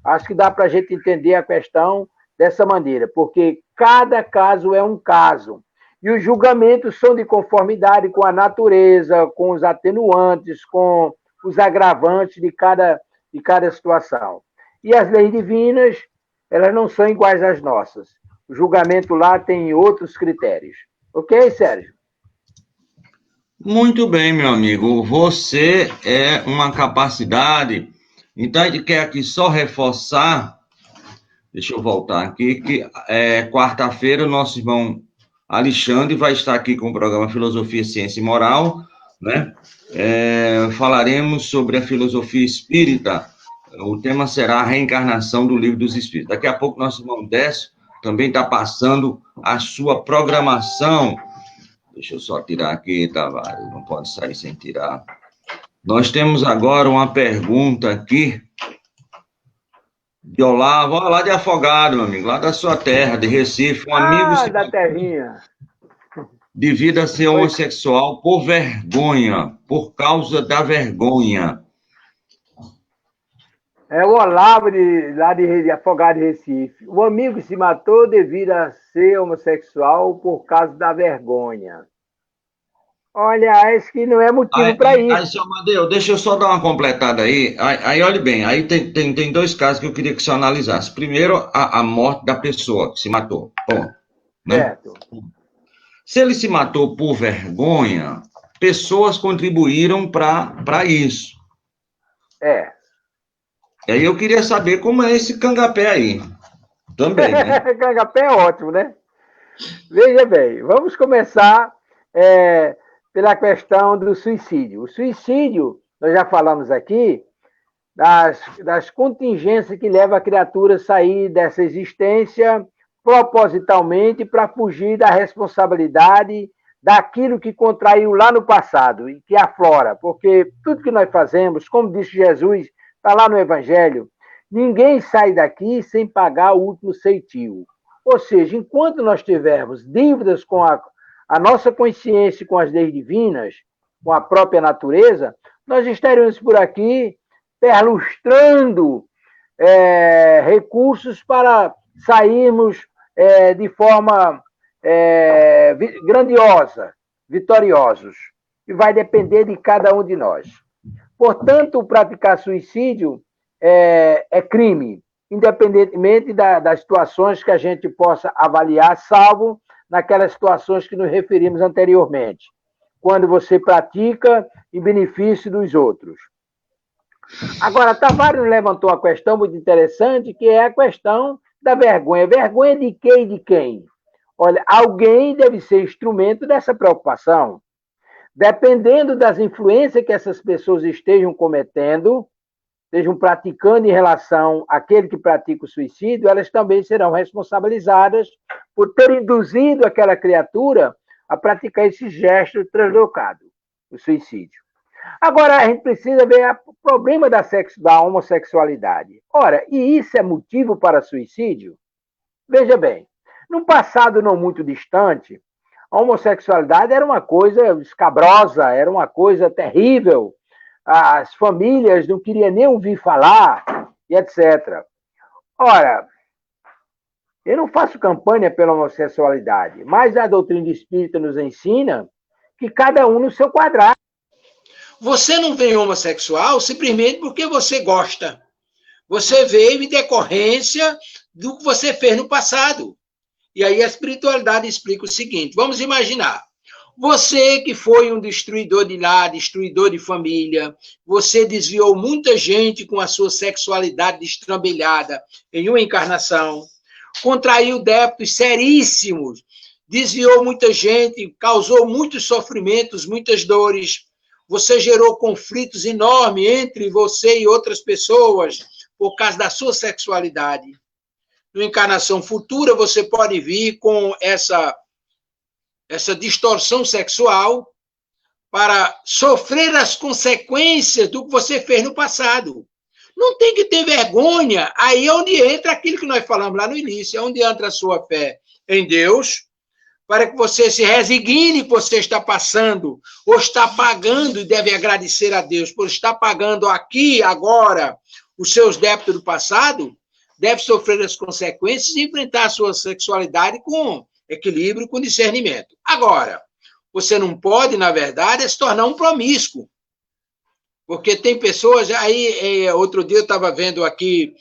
Acho que dá para a gente entender a questão dessa maneira, porque cada caso é um caso. E os julgamentos são de conformidade com a natureza, com os atenuantes, com os agravantes de cada situação. E as leis divinas, elas não são iguais às nossas. O julgamento lá tem outros critérios. Ok, Sérgio? Muito bem, meu amigo. Você é uma capacidade. Então, a gente quer aqui só reforçar. Deixa eu voltar aqui, que quarta-feira o nosso irmão Alexandre vai estar aqui com o programa Filosofia, Ciência e Moral, né? Falaremos sobre a filosofia espírita. O tema será a reencarnação do Livro dos Espíritos. Daqui a pouco nosso irmão Décio também está passando a sua programação. Deixa eu só tirar aqui, Tavares, não pode sair sem tirar. Nós temos agora uma pergunta aqui de Olavo, lá de Afogado, meu amigo, lá da sua terra, de Recife, um amigo da terrinha. Devido a ser homossexual por vergonha, por causa da vergonha. É o Olavo, lá de Afogado, de Recife. O amigo se matou devido a ser homossexual por causa da vergonha. Olha, acho que não é motivo para isso. Aí, seu Amadeu, deixa eu só dar uma completada aí. Aí olhe bem, aí tem dois casos que eu queria que o senhor analisasse. Primeiro, a morte da pessoa que se matou. Bom, né? Certo. Se ele se matou por vergonha, pessoas contribuíram para isso. E aí eu queria saber como é esse cangapé aí. Também, né? Cangapé é ótimo, né? Veja bem, vamos começar pela questão do suicídio. O suicídio, nós já falamos aqui, das contingências que levam a criatura a sair dessa existência propositalmente para fugir da responsabilidade daquilo que contraiu lá no passado e que aflora, porque tudo que nós fazemos, como disse Jesus, está lá no Evangelho, ninguém sai daqui sem pagar o último ceitil. Ou seja, enquanto nós tivermos dívidas com a nossa consciência, com as leis divinas, com a própria natureza, nós estaremos por aqui perlustrando recursos para sairmos de forma grandiosa, vitoriosos. E vai depender de cada um de nós. Portanto, praticar suicídio é crime, independentemente das situações que a gente possa avaliar, salvo naquelas situações que nos referimos anteriormente, quando você pratica em benefício dos outros. Agora, Tavares levantou uma questão muito interessante, que é a questão da vergonha. Vergonha de quem e de quem? Olha, alguém deve ser instrumento dessa preocupação. Dependendo das influências que essas pessoas estejam cometendo, estejam praticando em relação àquele que pratica o suicídio, elas também serão responsabilizadas por ter induzido aquela criatura a praticar esse gesto translocado, o suicídio. Agora, a gente precisa ver o problema da homossexualidade. Ora, e isso é motivo para suicídio? Veja bem, num passado não muito distante, a homossexualidade era uma coisa escabrosa, era uma coisa terrível. As famílias não queriam nem ouvir falar, e etc. Ora, eu não faço campanha pela homossexualidade, mas a doutrina espírita nos ensina que cada um no seu quadrado. Você não vem homossexual simplesmente porque você gosta. Você veio em decorrência do que você fez no passado. E aí a espiritualidade explica o seguinte: vamos imaginar. Você que foi um destruidor de lar, destruidor de família, você desviou muita gente com a sua sexualidade destrambelhada em uma encarnação, contraiu débitos seríssimos, desviou muita gente, causou muitos sofrimentos, muitas dores. Você gerou conflitos enormes entre você e outras pessoas por causa da sua sexualidade. Na encarnação futura, você pode vir com essa distorção sexual para sofrer as consequências do que você fez no passado. Não tem que ter vergonha. Aí é onde entra aquilo que nós falamos lá no início, é onde entra a sua fé em Deus, para que você se resigne que você está passando, ou está pagando, e deve agradecer a Deus por estar pagando aqui, agora, os seus débitos do passado, deve sofrer as consequências e enfrentar a sua sexualidade com equilíbrio, com discernimento. Agora, você não pode, na verdade, se tornar um promíscuo. Porque tem pessoas, aí, outro dia eu estava vendo aqui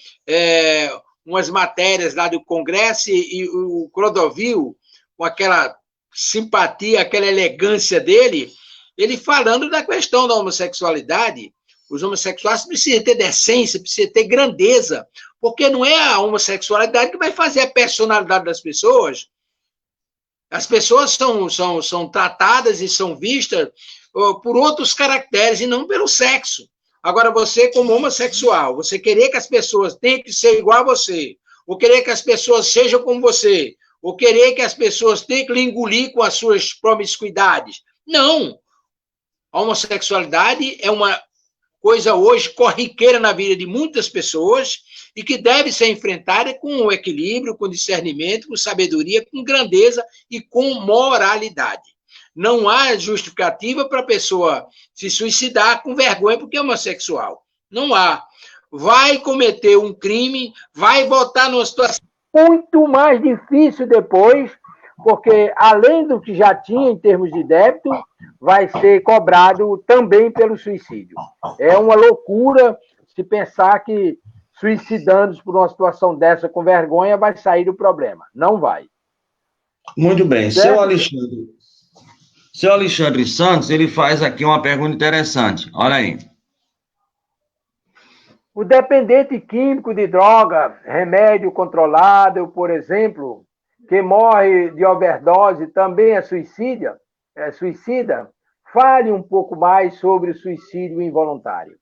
umas matérias lá do Congresso e o Clodovil, com aquela simpatia, aquela elegância dele, ele falando da questão da homossexualidade. Os homossexuais precisam ter decência, precisam ter grandeza, porque não é a homossexualidade que vai fazer a personalidade das pessoas. As pessoas são tratadas e são vistas por outros caracteres e não pelo sexo. Agora, você, como homossexual, você querer que as pessoas tenham que ser igual a você, ou querer que as pessoas sejam como você, ou querer que as pessoas tenham que lhe engolir com as suas promiscuidades. Não! A homossexualidade é uma coisa hoje corriqueira na vida de muitas pessoas e que deve ser enfrentada com equilíbrio, com discernimento, com sabedoria, com grandeza e com moralidade. Não há justificativa para a pessoa se suicidar com vergonha porque é homossexual. Não há. Vai cometer um crime, vai botar numa situação muito mais difícil depois, porque além do que já tinha em termos de débito, vai ser cobrado também pelo suicídio. É uma loucura se pensar que suicidando-se por uma situação dessa com vergonha vai sair do problema. Não vai. Muito bem. Certo? Seu Alexandre Santos, ele faz aqui uma pergunta interessante. Olha aí. O dependente químico de droga, remédio controlado, por exemplo, que morre de overdose, também é suicida? Fale um pouco mais sobre o suicídio involuntário.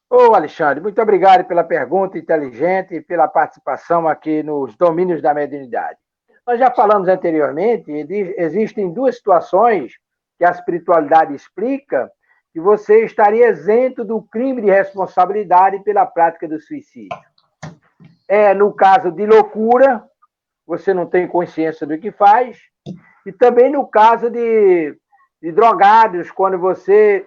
Ô, Alexandre, muito obrigado pela pergunta inteligente e pela participação aqui nos domínios da mediunidade. Nós já falamos anteriormente, existem duas situações que a espiritualidade explica que você estaria isento do crime de responsabilidade pela prática do suicídio. No caso de loucura, você não tem consciência do que faz, e também no caso de drogados, quando você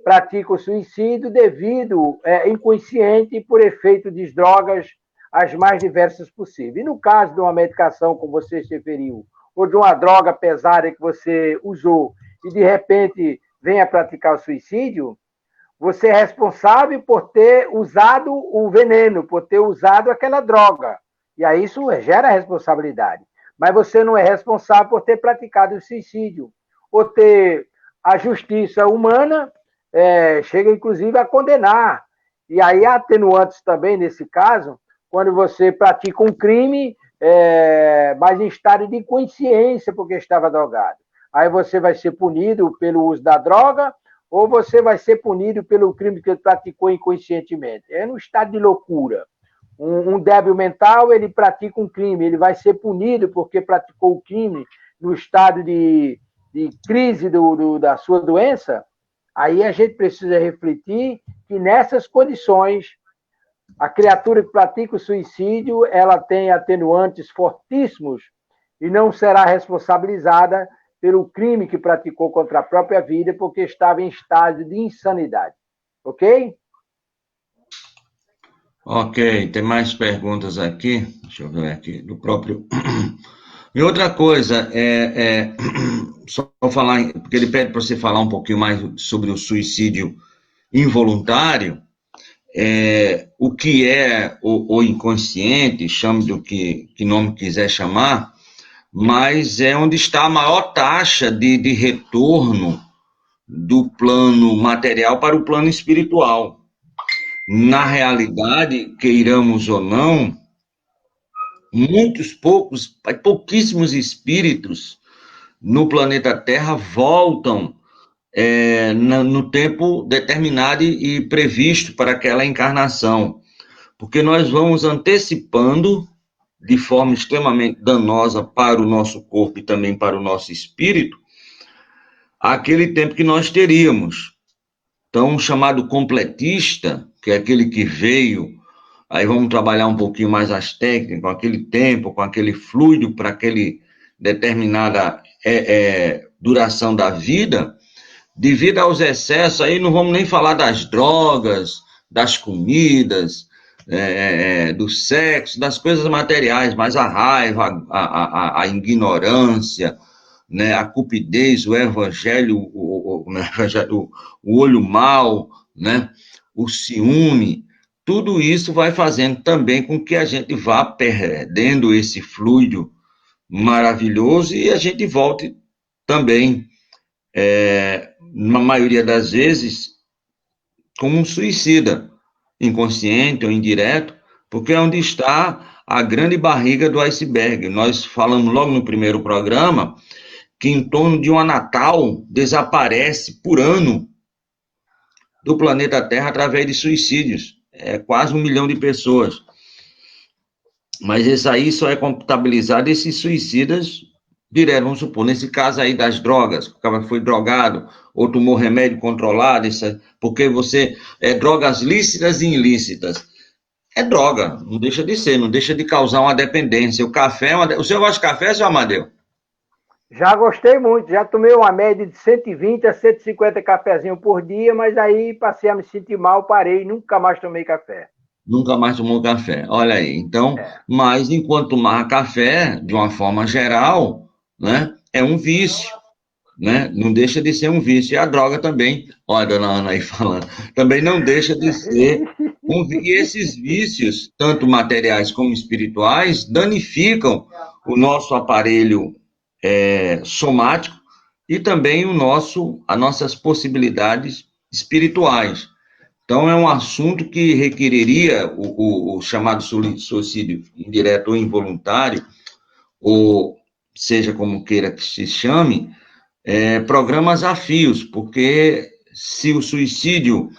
pratica o suicídio devido inconsciente por efeito de drogas as mais diversas possíveis. E no caso de uma medicação, como você se referiu, ou de uma droga pesada que você usou e de repente vem a praticar o suicídio, você é responsável por ter usado o veneno, por ter usado aquela droga. E aí isso gera responsabilidade. Mas você não é responsável por ter praticado o suicídio. Ou ter a justiça humana chega, inclusive, a condenar. E aí há atenuantes também, nesse caso, quando você pratica um crime, mas em estado de inconsciência porque estava drogado. Aí você vai ser punido pelo uso da droga ou você vai ser punido pelo crime que ele praticou inconscientemente. É no estado de loucura. Um débil mental, ele pratica um crime, ele vai ser punido porque praticou o crime no estado de crise da sua doença. Aí a gente precisa refletir que nessas condições, a criatura que pratica o suicídio, ela tem atenuantes fortíssimos e não será responsabilizada pelo crime que praticou contra a própria vida, porque estava em estágio de insanidade. Ok? Ok, tem mais perguntas aqui. Deixa eu ver aqui, do próprio. E outra coisa, só falar, porque ele pede para você falar um pouquinho mais sobre o suicídio involuntário, o que é o inconsciente, chame do que nome quiser chamar, mas é onde está a maior taxa de retorno do plano material para o plano espiritual. Na realidade, queiramos ou não, pouquíssimos espíritos no planeta Terra voltam no tempo determinado e previsto para aquela encarnação, porque nós vamos antecipando de forma extremamente danosa para o nosso corpo e também para o nosso espírito, aquele tempo que nós teríamos. Então, o chamado completista, que é aquele que veio, aí vamos trabalhar um pouquinho mais as técnicas, com aquele tempo, com aquele fluido para aquele determinada duração da vida, devido aos excessos, aí não vamos nem falar das drogas, das comidas, do sexo, das coisas materiais, mas a raiva, a ignorância, né, a cupidez, o evangelho, o olho mau, né, o ciúme, tudo isso vai fazendo também com que a gente vá perdendo esse fluido maravilhoso e a gente volte também, na maioria das vezes, como um suicida, inconsciente ou indireto, porque é onde está a grande barriga do iceberg. Nós falamos logo no primeiro programa que em torno de uma Natal desaparece por ano do planeta Terra através de suicídios. É quase 1 milhão de pessoas. Mas esse aí só é contabilizado esses suicidas direto, vamos supor, nesse caso aí das drogas, o cara foi drogado ou tomou remédio controlado, porque drogas lícitas e ilícitas. É droga, não deixa de ser, não deixa de causar uma dependência. O café, o senhor gosta de café, senhor Amadeu? Já gostei muito, já tomei uma média de 120 a 150 cafezinhos por dia, mas aí passei a me sentir mal, parei e nunca mais tomei café. Nunca mais tomou café. Olha aí, então, mas enquanto tomar café, de uma forma geral, né, é um vício, né? Não deixa de ser um vício. E a droga também, olha a dona Ana aí falando, também não deixa de ser um vício. E esses vícios, tanto materiais como espirituais, danificam o nosso aparelho somático e também as nossas possibilidades espirituais. Então, é um assunto que requeriria o chamado suicídio indireto ou involuntário, ou seja como queira que se chame, programas a fios, porque se o suicídio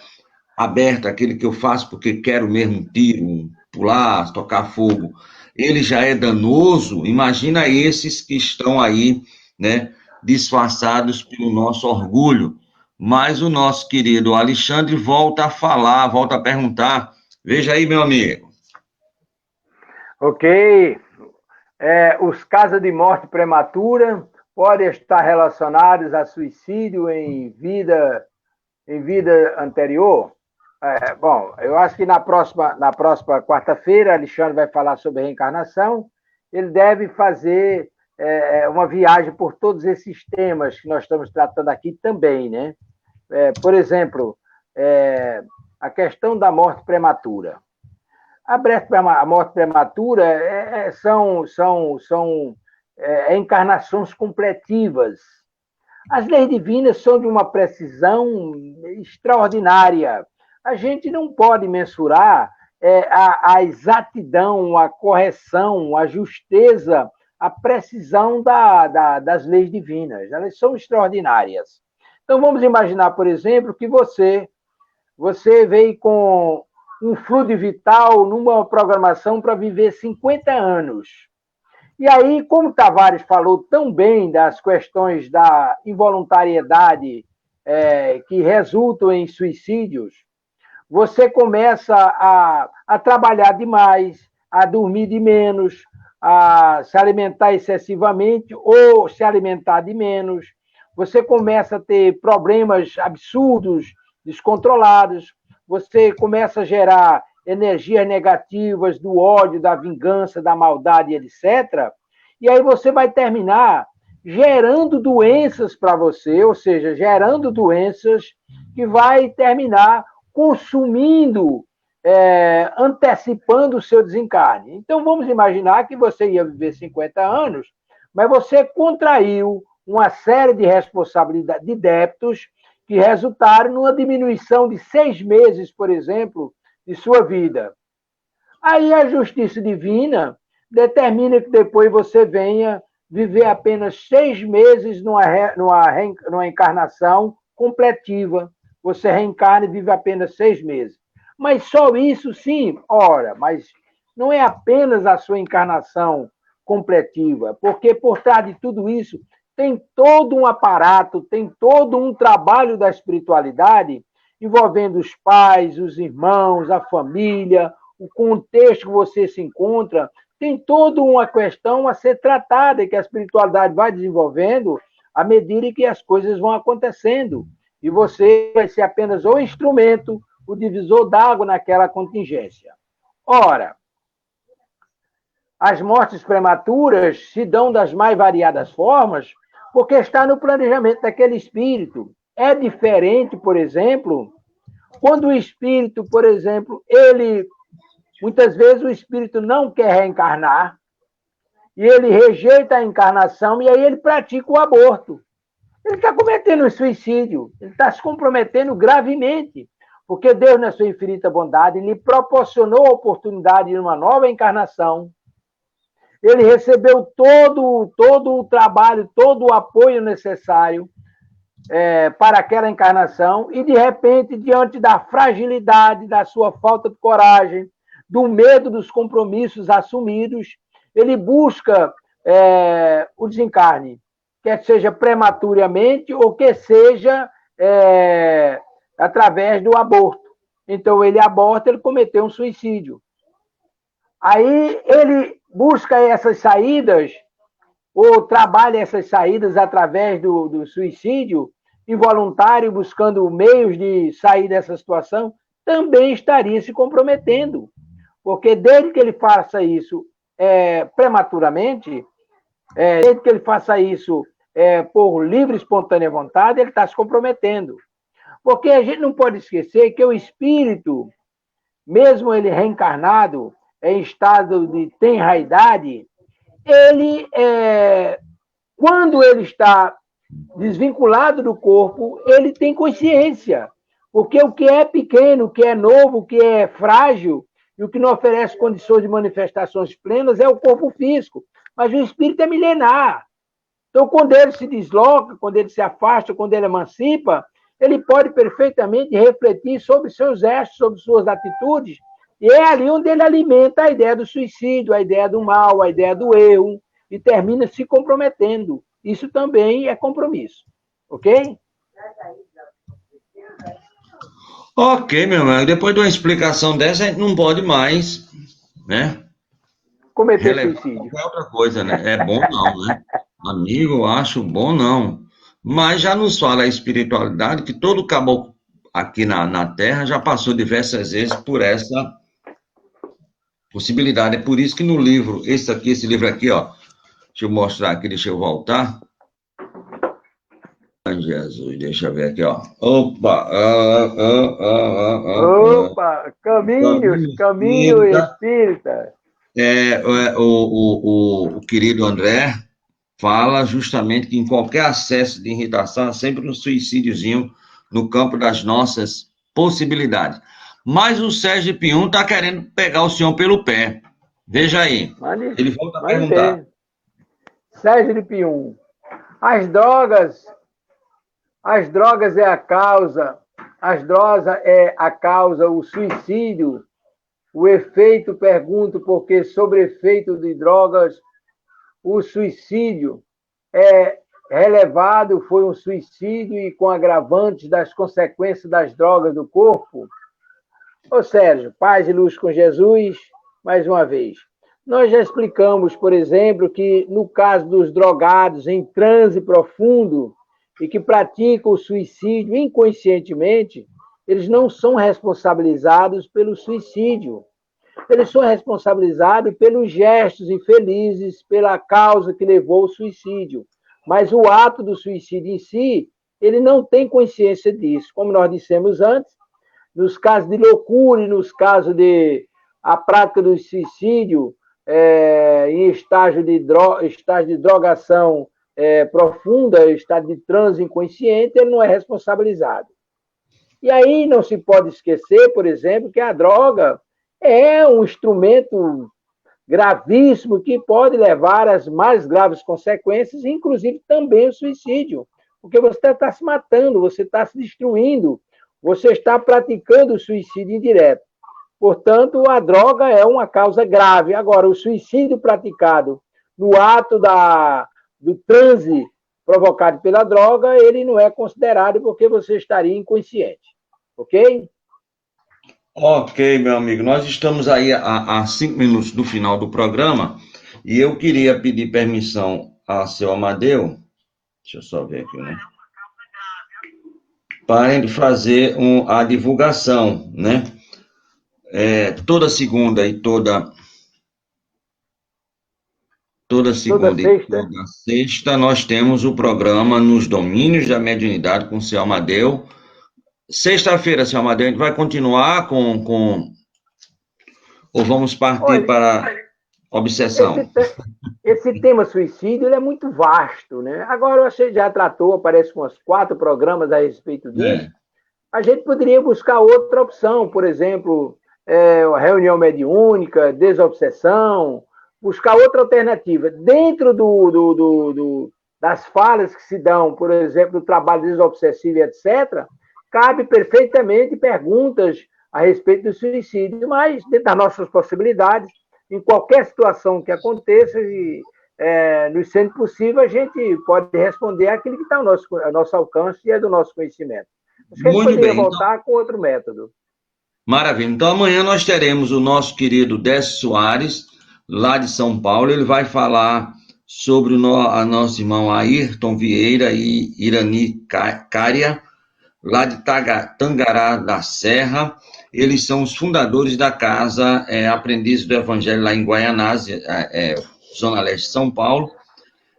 aberto, aquele que eu faço porque quero mesmo um tiro, pular, tocar fogo, ele já é danoso, imagina esses que estão aí, né, disfarçados pelo nosso orgulho. Mas o nosso querido Alexandre volta a falar, volta a perguntar. Veja aí, meu amigo. Ok. Os casos de morte prematura podem estar relacionados a suicídio em vida anterior? Bom, eu acho que na próxima quarta-feira, Alexandre vai falar sobre reencarnação. Ele deve fazer uma viagem por todos esses temas que nós estamos tratando aqui também, né? Por exemplo, a questão da morte prematura. A morte prematura são encarnações completivas. As leis divinas são de uma precisão extraordinária. A gente não pode mensurar a exatidão, a correção, a justeza, a precisão das leis divinas. Elas são extraordinárias. Então, vamos imaginar, por exemplo, que você veio com um fluido vital numa programação para viver 50 anos. E aí, como Tavares falou tão bem das questões da involuntariedade que resultam em suicídios, você começa a trabalhar demais, a dormir de menos, a se alimentar excessivamente ou se alimentar de menos. Você começa a ter problemas absurdos, descontrolados. Você começa a gerar energias negativas do ódio, da vingança, da maldade, etc. E aí você vai terminar gerando doenças para você, ou seja, gerando doenças que vai terminar consumindo, antecipando o seu desencarne. Então, vamos imaginar que você ia viver 50 anos, mas você contraiu uma série de responsabilidades, de débitos, que resultaram numa diminuição de 6 meses, por exemplo, de sua vida. Aí a justiça divina determina que depois você venha viver apenas 6 meses numa encarnação completiva. Você reencarna e vive apenas 6 meses. Mas só isso, sim, ora, mas não é apenas a sua encarnação completiva, porque por trás de tudo isso tem todo um aparato, tem todo um trabalho da espiritualidade envolvendo os pais, os irmãos, a família, o contexto que você se encontra. Tem toda uma questão a ser tratada e que a espiritualidade vai desenvolvendo à medida que as coisas vão acontecendo. E você vai ser apenas o instrumento, o divisor d'água naquela contingência. Ora, as mortes prematuras se dão das mais variadas formas porque está no planejamento daquele espírito. É diferente, por exemplo, quando o espírito, por exemplo, muitas vezes o espírito não quer reencarnar e ele rejeita a encarnação e aí ele pratica o aborto. Ele está cometendo um suicídio, ele está se comprometendo gravemente, porque Deus, na sua infinita bondade, lhe proporcionou a oportunidade de uma nova encarnação. Ele recebeu todo o trabalho, todo o apoio necessário para aquela encarnação e, de repente, diante da fragilidade, da sua falta de coragem, do medo dos compromissos assumidos, ele busca o desencarne, quer seja prematuramente ou que seja através do aborto. Então, ele aborta, ele cometeu um suicídio. Aí, ele busca essas saídas, ou trabalha essas saídas através do suicídio involuntário, buscando meios de sair dessa situação, também estaria se comprometendo. Porque desde que ele faça isso prematuramente, desde que ele faça isso por livre e espontânea vontade, ele está se comprometendo. Porque a gente não pode esquecer que o espírito, mesmo ele reencarnado, em estado de tenra idade, ele, quando ele está desvinculado do corpo, ele tem consciência. Porque o que é pequeno, o que é novo, o que é frágil, e o que não oferece condições de manifestações plenas é o corpo físico. Mas o espírito é milenar. Então, quando ele se desloca, quando ele se afasta, quando ele emancipa, ele pode perfeitamente refletir sobre seus gestos, sobre suas atitudes, e é ali onde ele alimenta a ideia do suicídio, a ideia do mal, a ideia do erro, e termina se comprometendo. Isso também é compromisso. Ok? Ok, meu irmão. Depois de uma explicação dessa, a gente não pode mais, né? Cometer suicídio. Qualquer outra coisa, né? É bom não, né? Amigo, eu acho bom não. Mas já nos fala a espiritualidade que todo caboclo aqui na Terra já passou diversas vezes por essa possibilidade. É por isso que no livro, esse livro aqui, ó, deixa eu mostrar aqui, deixa eu voltar. Jesus, deixa eu ver aqui, ó. Opa! Opa! Caminho espírita. O querido André fala justamente que em qualquer acesso de irritação, sempre um suicídiozinho no campo das nossas possibilidades. Mas o Sérgio Pium está querendo pegar o senhor pelo pé. Veja aí. Ele volta a perguntar. Sérgio Pium. As drogas é a causa. As drogas é a causa, o suicídio. O efeito, pergunto, porque sobre efeito de drogas, o suicídio é relevado, foi um suicídio e com agravantes das consequências das drogas do corpo? Ô Sérgio, paz e luz com Jesus, mais uma vez. Nós já explicamos, por exemplo, que no caso dos drogados em transe profundo e que praticam o suicídio inconscientemente, eles não são responsabilizados pelo suicídio. Eles são responsabilizados pelos gestos infelizes, pela causa que levou ao suicídio. Mas o ato do suicídio em si, ele não tem consciência disso. Como nós dissemos antes, nos casos de loucura e nos casos de a prática do suicídio em estágio de drogação profunda, estado de transe inconsciente, ele não é responsabilizado. E aí não se pode esquecer, por exemplo, que a droga é um instrumento gravíssimo que pode levar às mais graves consequências, inclusive também o suicídio, porque você está se matando, você está se destruindo, você está praticando o suicídio indireto. Portanto, a droga é uma causa grave. Agora, o suicídio praticado no ato do transe provocado pela droga, ele não é considerado porque você estaria inconsciente. Ok? Ok, meu amigo. Nós estamos aí a 5 minutos do final do programa e eu queria pedir permissão a seu Amadeu, deixa eu só ver aqui, né? Para ele fazer a divulgação, né? Toda segunda e toda segunda e toda sexta nós temos o programa Nos Domínios da Mediunidade com o seu Amadeu. Sexta-feira, seu Amadeu, a gente vai continuar com... Ou vamos partir para obsessão? Esse tema suicídio ele é muito vasto, né? Agora, você já tratou, parece com uns 4 programas a respeito disso. A gente poderia buscar outra opção, por exemplo, reunião mediúnica, desobsessão, buscar outra alternativa. Dentro das falhas que se dão, por exemplo, do trabalho desobsessivo, etc., cabe perfeitamente perguntas a respeito do suicídio, mas dentro das nossas possibilidades, em qualquer situação que aconteça, nos sendo possível, a gente pode responder aquilo que está ao nosso alcance e é do nosso conhecimento. Acho que a gente poderia voltar com outro método. Maravilha. Então, amanhã nós teremos o nosso querido Décio Soares, lá de São Paulo. Ele vai falar sobre a nosso irmão Ayrton Vieira e Irani Cária, lá de Tangará da Serra. Eles são os fundadores da casa Aprendizes do Evangelho, lá em Guaianazes, Zona Leste de São Paulo.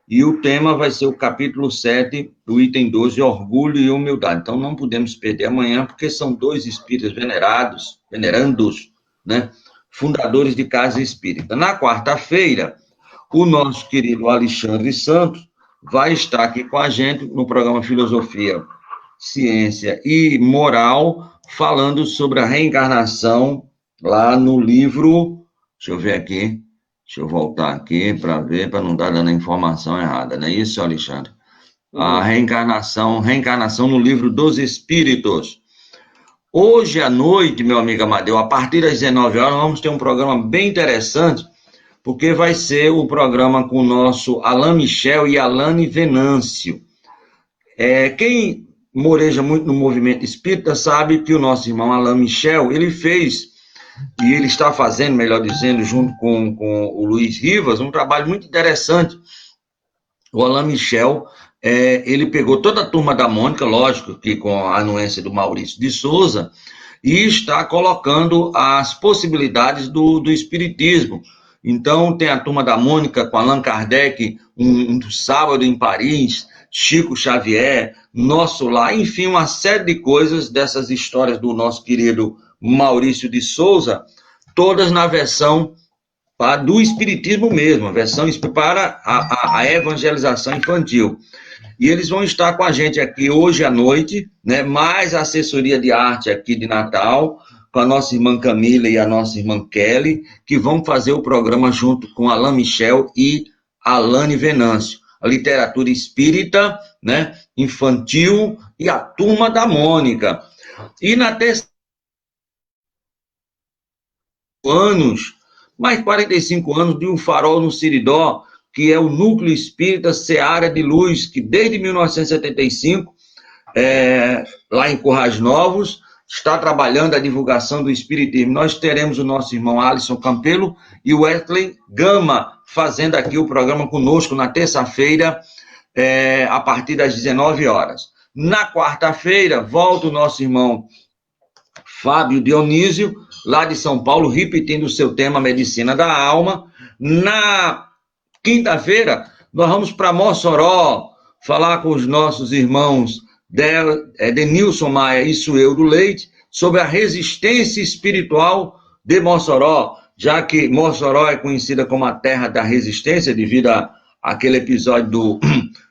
E o tema vai ser o capítulo 7, do item 12, Orgulho e Humildade. Então, não podemos perder amanhã, porque são 2 espíritos venerandos, né? Fundadores de casa espírita. Na quarta-feira, o nosso querido Alexandre Santos vai estar aqui com a gente no programa Filosofia, Ciência e Moral, falando sobre a reencarnação lá no livro, deixa eu ver aqui, deixa eu voltar aqui para ver, para não estar dando a informação errada, não é isso, Alexandre? A reencarnação no livro dos Espíritos. Hoje à noite, meu amigo Amadeu, a partir das 19 horas, vamos ter um programa bem interessante, porque vai ser o programa com o nosso Alain Michel e Alane Venâncio. Quem moreja muito no movimento espírita sabe que o nosso irmão Alain Michel, ele fez, e ele está fazendo, melhor dizendo, junto com o Luiz Rivas, um trabalho muito interessante. O Alain Michel, ele pegou toda a turma da Mônica, lógico que com a anuência do Maurício de Souza, e está colocando as possibilidades do espiritismo. Então, tem a turma da Mônica com Allan Kardec, um sábado em Paris, Chico Xavier, Nosso Lar, enfim, uma série de coisas dessas histórias do nosso querido Maurício de Souza, todas na versão do espiritismo mesmo, a versão para a evangelização infantil. E eles vão estar com a gente aqui hoje à noite, né, mais a assessoria de arte aqui de Natal, com a nossa irmã Camila e a nossa irmã Kelly, que vão fazer o programa junto com Alain Michel e Alane Venâncio. A literatura espírita, né, infantil e a turma da Mônica. E na terça mais 45 anos de um farol no Siridó, que é o Núcleo Espírita Seara de Luz, que desde 1975, lá em Currais Novos, está trabalhando a divulgação do Espiritismo. Nós teremos o nosso irmão Alisson Campelo e o Wesley Gama fazendo aqui o programa conosco na terça-feira, a partir das 19 horas. Na quarta-feira, volta o nosso irmão Fábio Dionísio, lá de São Paulo, repetindo o seu tema Medicina da Alma. Na quinta-feira, nós vamos para Mossoró falar com os nossos irmãos Denilson Maia e Sueldo Leite sobre a resistência espiritual de Mossoró, já que Mossoró é conhecida como a terra da resistência devido àquele episódio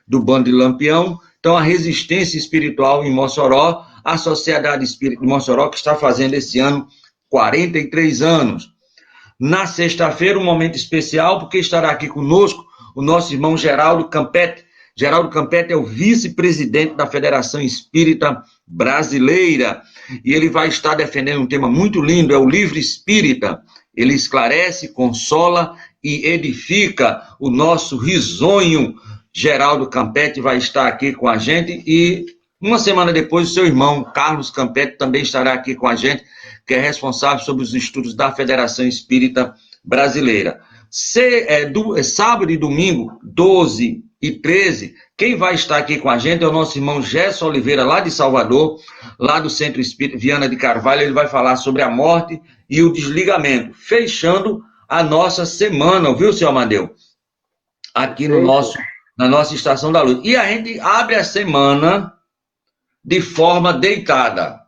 do Bando de Lampião. Então, a resistência espiritual em Mossoró, a Sociedade Espírita de Mossoró, que está fazendo esse ano 43 anos. Na sexta-feira, um momento especial, porque estará aqui conosco o nosso irmão Geraldo Campete. Geraldo Campete é o vice-presidente da Federação Espírita Brasileira, e ele vai estar defendendo um tema muito lindo, é o livro espírita. Ele esclarece, consola e edifica. O nosso risonho Geraldo Campete vai estar aqui com a gente, e uma semana depois o seu irmão Carlos Campete também estará aqui com a gente, que é responsável sobre os estudos da Federação Espírita Brasileira. Sábado e domingo, 12 e 13, quem vai estar aqui com a gente é o nosso irmão Gerson Oliveira, lá de Salvador, lá do Centro Espírita Viana de Carvalho. Ele vai falar sobre a morte e o desligamento, fechando a nossa semana, viu, senhor Amadeu? Aqui na nossa Estação da Luz. E a gente abre a semana de forma deitada.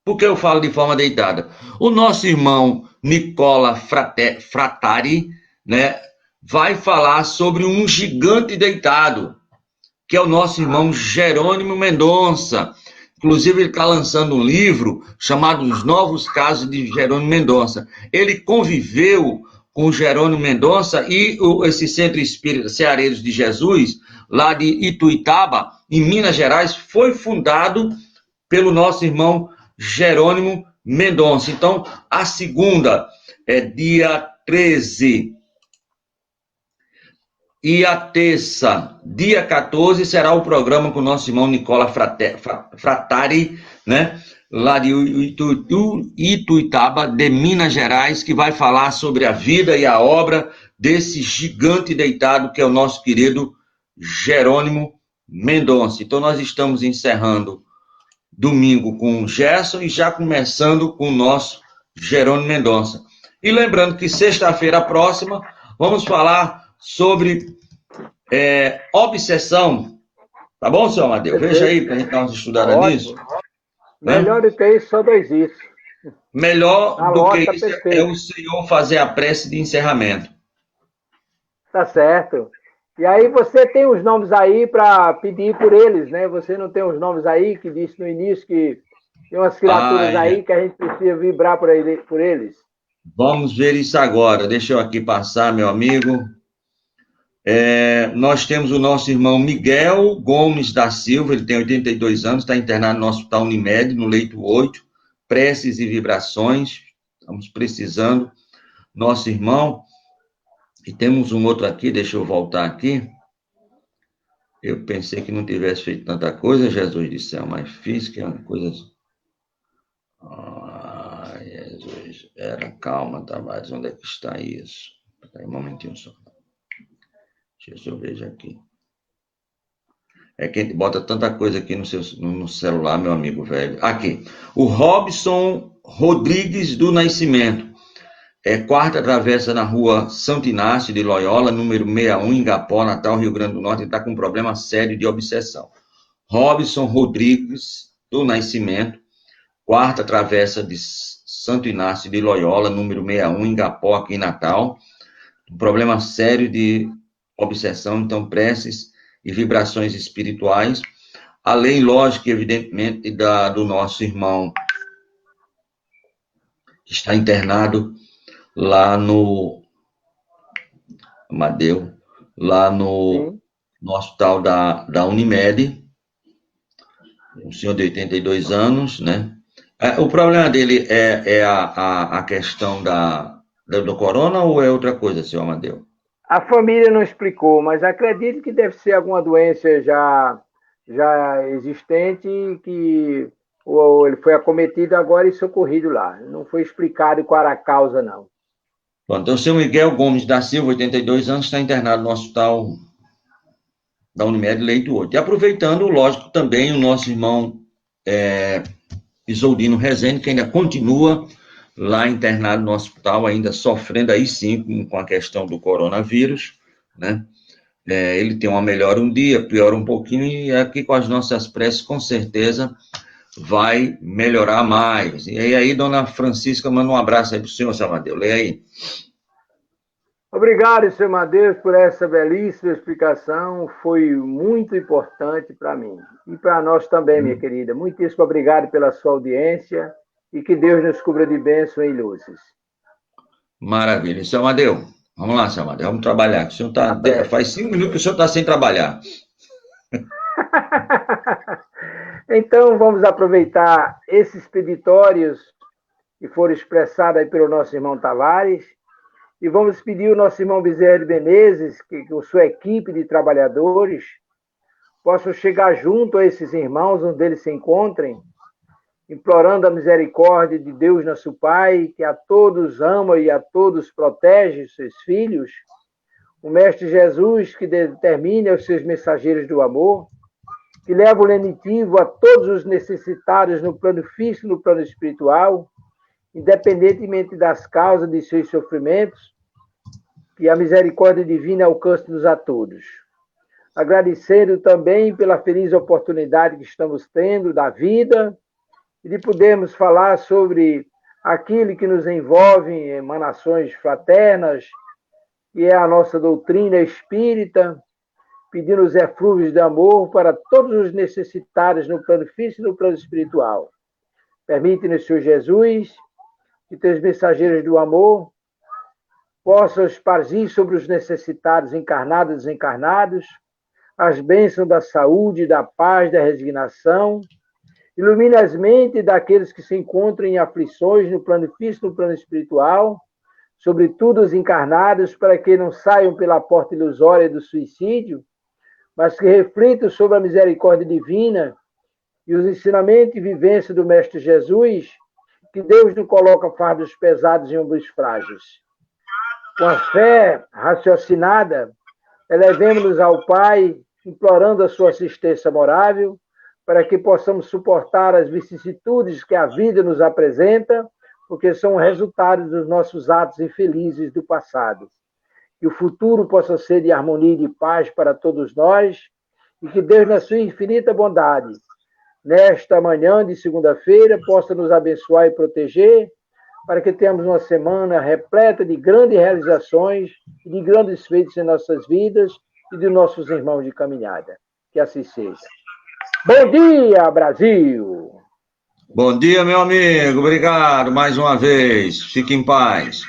Por que eu falo de forma deitada? O nosso irmão Nicola Frattari, né, vai falar sobre um gigante deitado, que é o nosso irmão Jerônimo Mendonça. Inclusive, ele está lançando um livro chamado Os Novos Casos de Jerônimo Mendonça. Ele conviveu com o Jerônimo Mendonça e esse Centro Espírita Ceareiros de Jesus, lá de Ituiutaba, em Minas Gerais, foi fundado pelo nosso irmão Jerônimo Mendonça. Então, a segunda é dia 13. E a terça, dia 14, será o programa com o nosso irmão Nicola Frattari, né? Lá de Ituiutaba, de Minas Gerais, que vai falar sobre a vida e a obra desse gigante deitado, que é o nosso querido Jerônimo Mendonça. Então, nós estamos encerrando domingo com o Gerson e já começando com o nosso Jerônimo Mendonça. E lembrando que sexta-feira próxima vamos falar sobre obsessão. Tá bom, senhor Amadeu? Veja aí para a gente dar uma estudada nisso. Melhor do que isso, só dois isso. Melhor do que isso é o senhor fazer a prece de encerramento. Tá certo. E aí você tem os nomes aí para pedir por eles, né? Você não tem os nomes aí que disse no início que tem umas criaturas aí que a gente precisa vibrar por eles. Vamos ver isso agora. Deixa eu aqui passar, meu amigo. Nós temos o nosso irmão Miguel Gomes da Silva, ele tem 82 anos, está internado no Hospital Unimed, no leito 8, preces e vibrações, estamos precisando. Nosso irmão, e temos um outro aqui, deixa eu voltar aqui. Eu pensei que não tivesse feito tanta coisa, Jesus do céu, mas fiz que é uma coisa... Jesus, calma, Tavares, onde é que está isso? Espera aí um momentinho só. Deixa eu ver aqui. É que a gente bota tanta coisa aqui no celular, meu amigo velho. Aqui. O Robson Rodrigues do Nascimento. Quarta travessa na rua Santo Inácio de Loyola, número 61, em Igapó, Natal, Rio Grande do Norte. Ele está com um problema sério de obsessão. Robson Rodrigues do Nascimento. Quarta travessa de Santo Inácio de Loyola, número 61, em Igapó, aqui em Natal. Um problema sério de obsessão, então preces e vibrações espirituais, além, lógico, evidentemente, do nosso irmão que está internado lá no Amadeu, lá no hospital da Unimed, um senhor de 82 anos, né? O problema dele é a questão do corona ou é outra coisa, senhor Amadeu? A família não explicou, mas acredito que deve ser alguma doença já existente que ele foi acometido agora e socorrido lá. Não foi explicado qual era a causa, não. Bom, então, o senhor Miguel Gomes da Silva, 82 anos, está internado no hospital da Unimed, leito 8. E aproveitando, lógico, também o nosso irmão Isoldino Rezende, que ainda continua lá internado no hospital, ainda sofrendo aí sim com a questão do coronavírus, né? Ele tem uma melhora um dia, piora um pouquinho, e aqui com as nossas preces, com certeza, vai melhorar mais. E aí, dona Francisca, manda um abraço aí para o senhor, seu Amadeu. Leia aí. Obrigado, senhor Madeus, por essa belíssima explicação. Foi muito importante para mim. E para nós também, minha querida. Muitíssimo obrigado pela sua audiência e que Deus nos cubra de bênção e luzes. Maravilha. Seu Amadeu, vamos lá, seu Amadeu, vamos trabalhar. O senhor faz 5 minutos que o senhor está sem trabalhar. Então, vamos aproveitar esses peditórios que foram expressados aí pelo nosso irmão Tavares e vamos pedir ao nosso irmão Bezerra de Menezes que com sua equipe de trabalhadores possam chegar junto a esses irmãos onde eles se encontrem, implorando a misericórdia de Deus nosso Pai, que a todos ama e a todos protege, seus filhos, o Mestre Jesus, que determine aos seus mensageiros do amor, que leva o lenitivo a todos os necessitados no plano físico e no plano espiritual, independentemente das causas de seus sofrimentos, que a misericórdia divina alcance-nos a todos. Agradecendo também pela feliz oportunidade que estamos tendo da vida e de podermos falar sobre aquilo que nos envolve em emanações fraternas, que é a nossa doutrina espírita, pedindo os eflúvios de amor para todos os necessitados no plano físico e no plano espiritual. Permite-nos, Senhor Jesus, que teus mensageiros do amor possam espargir sobre os necessitados encarnados e desencarnados as bênçãos da saúde, da paz, da resignação. Ilumine as mentes daqueles que se encontram em aflições no plano físico e no plano espiritual, sobretudo os encarnados, para que não saiam pela porta ilusória do suicídio, mas que reflitam sobre a misericórdia divina e os ensinamentos e vivência do Mestre Jesus, que Deus não coloca fardos pesados em ombros frágeis. Com a fé raciocinada, elevemos-nos ao Pai, implorando a sua assistência morável, para que possamos suportar as vicissitudes que a vida nos apresenta, porque são resultados dos nossos atos infelizes do passado. Que o futuro possa ser de harmonia e de paz para todos nós, e que Deus, na sua infinita bondade, nesta manhã de segunda-feira, possa nos abençoar e proteger, para que tenhamos uma semana repleta de grandes realizações e de grandes feitos em nossas vidas e de nossos irmãos de caminhada. Que assim seja. Bom dia, Brasil! Bom dia, meu amigo. Obrigado mais uma vez. Fique em paz.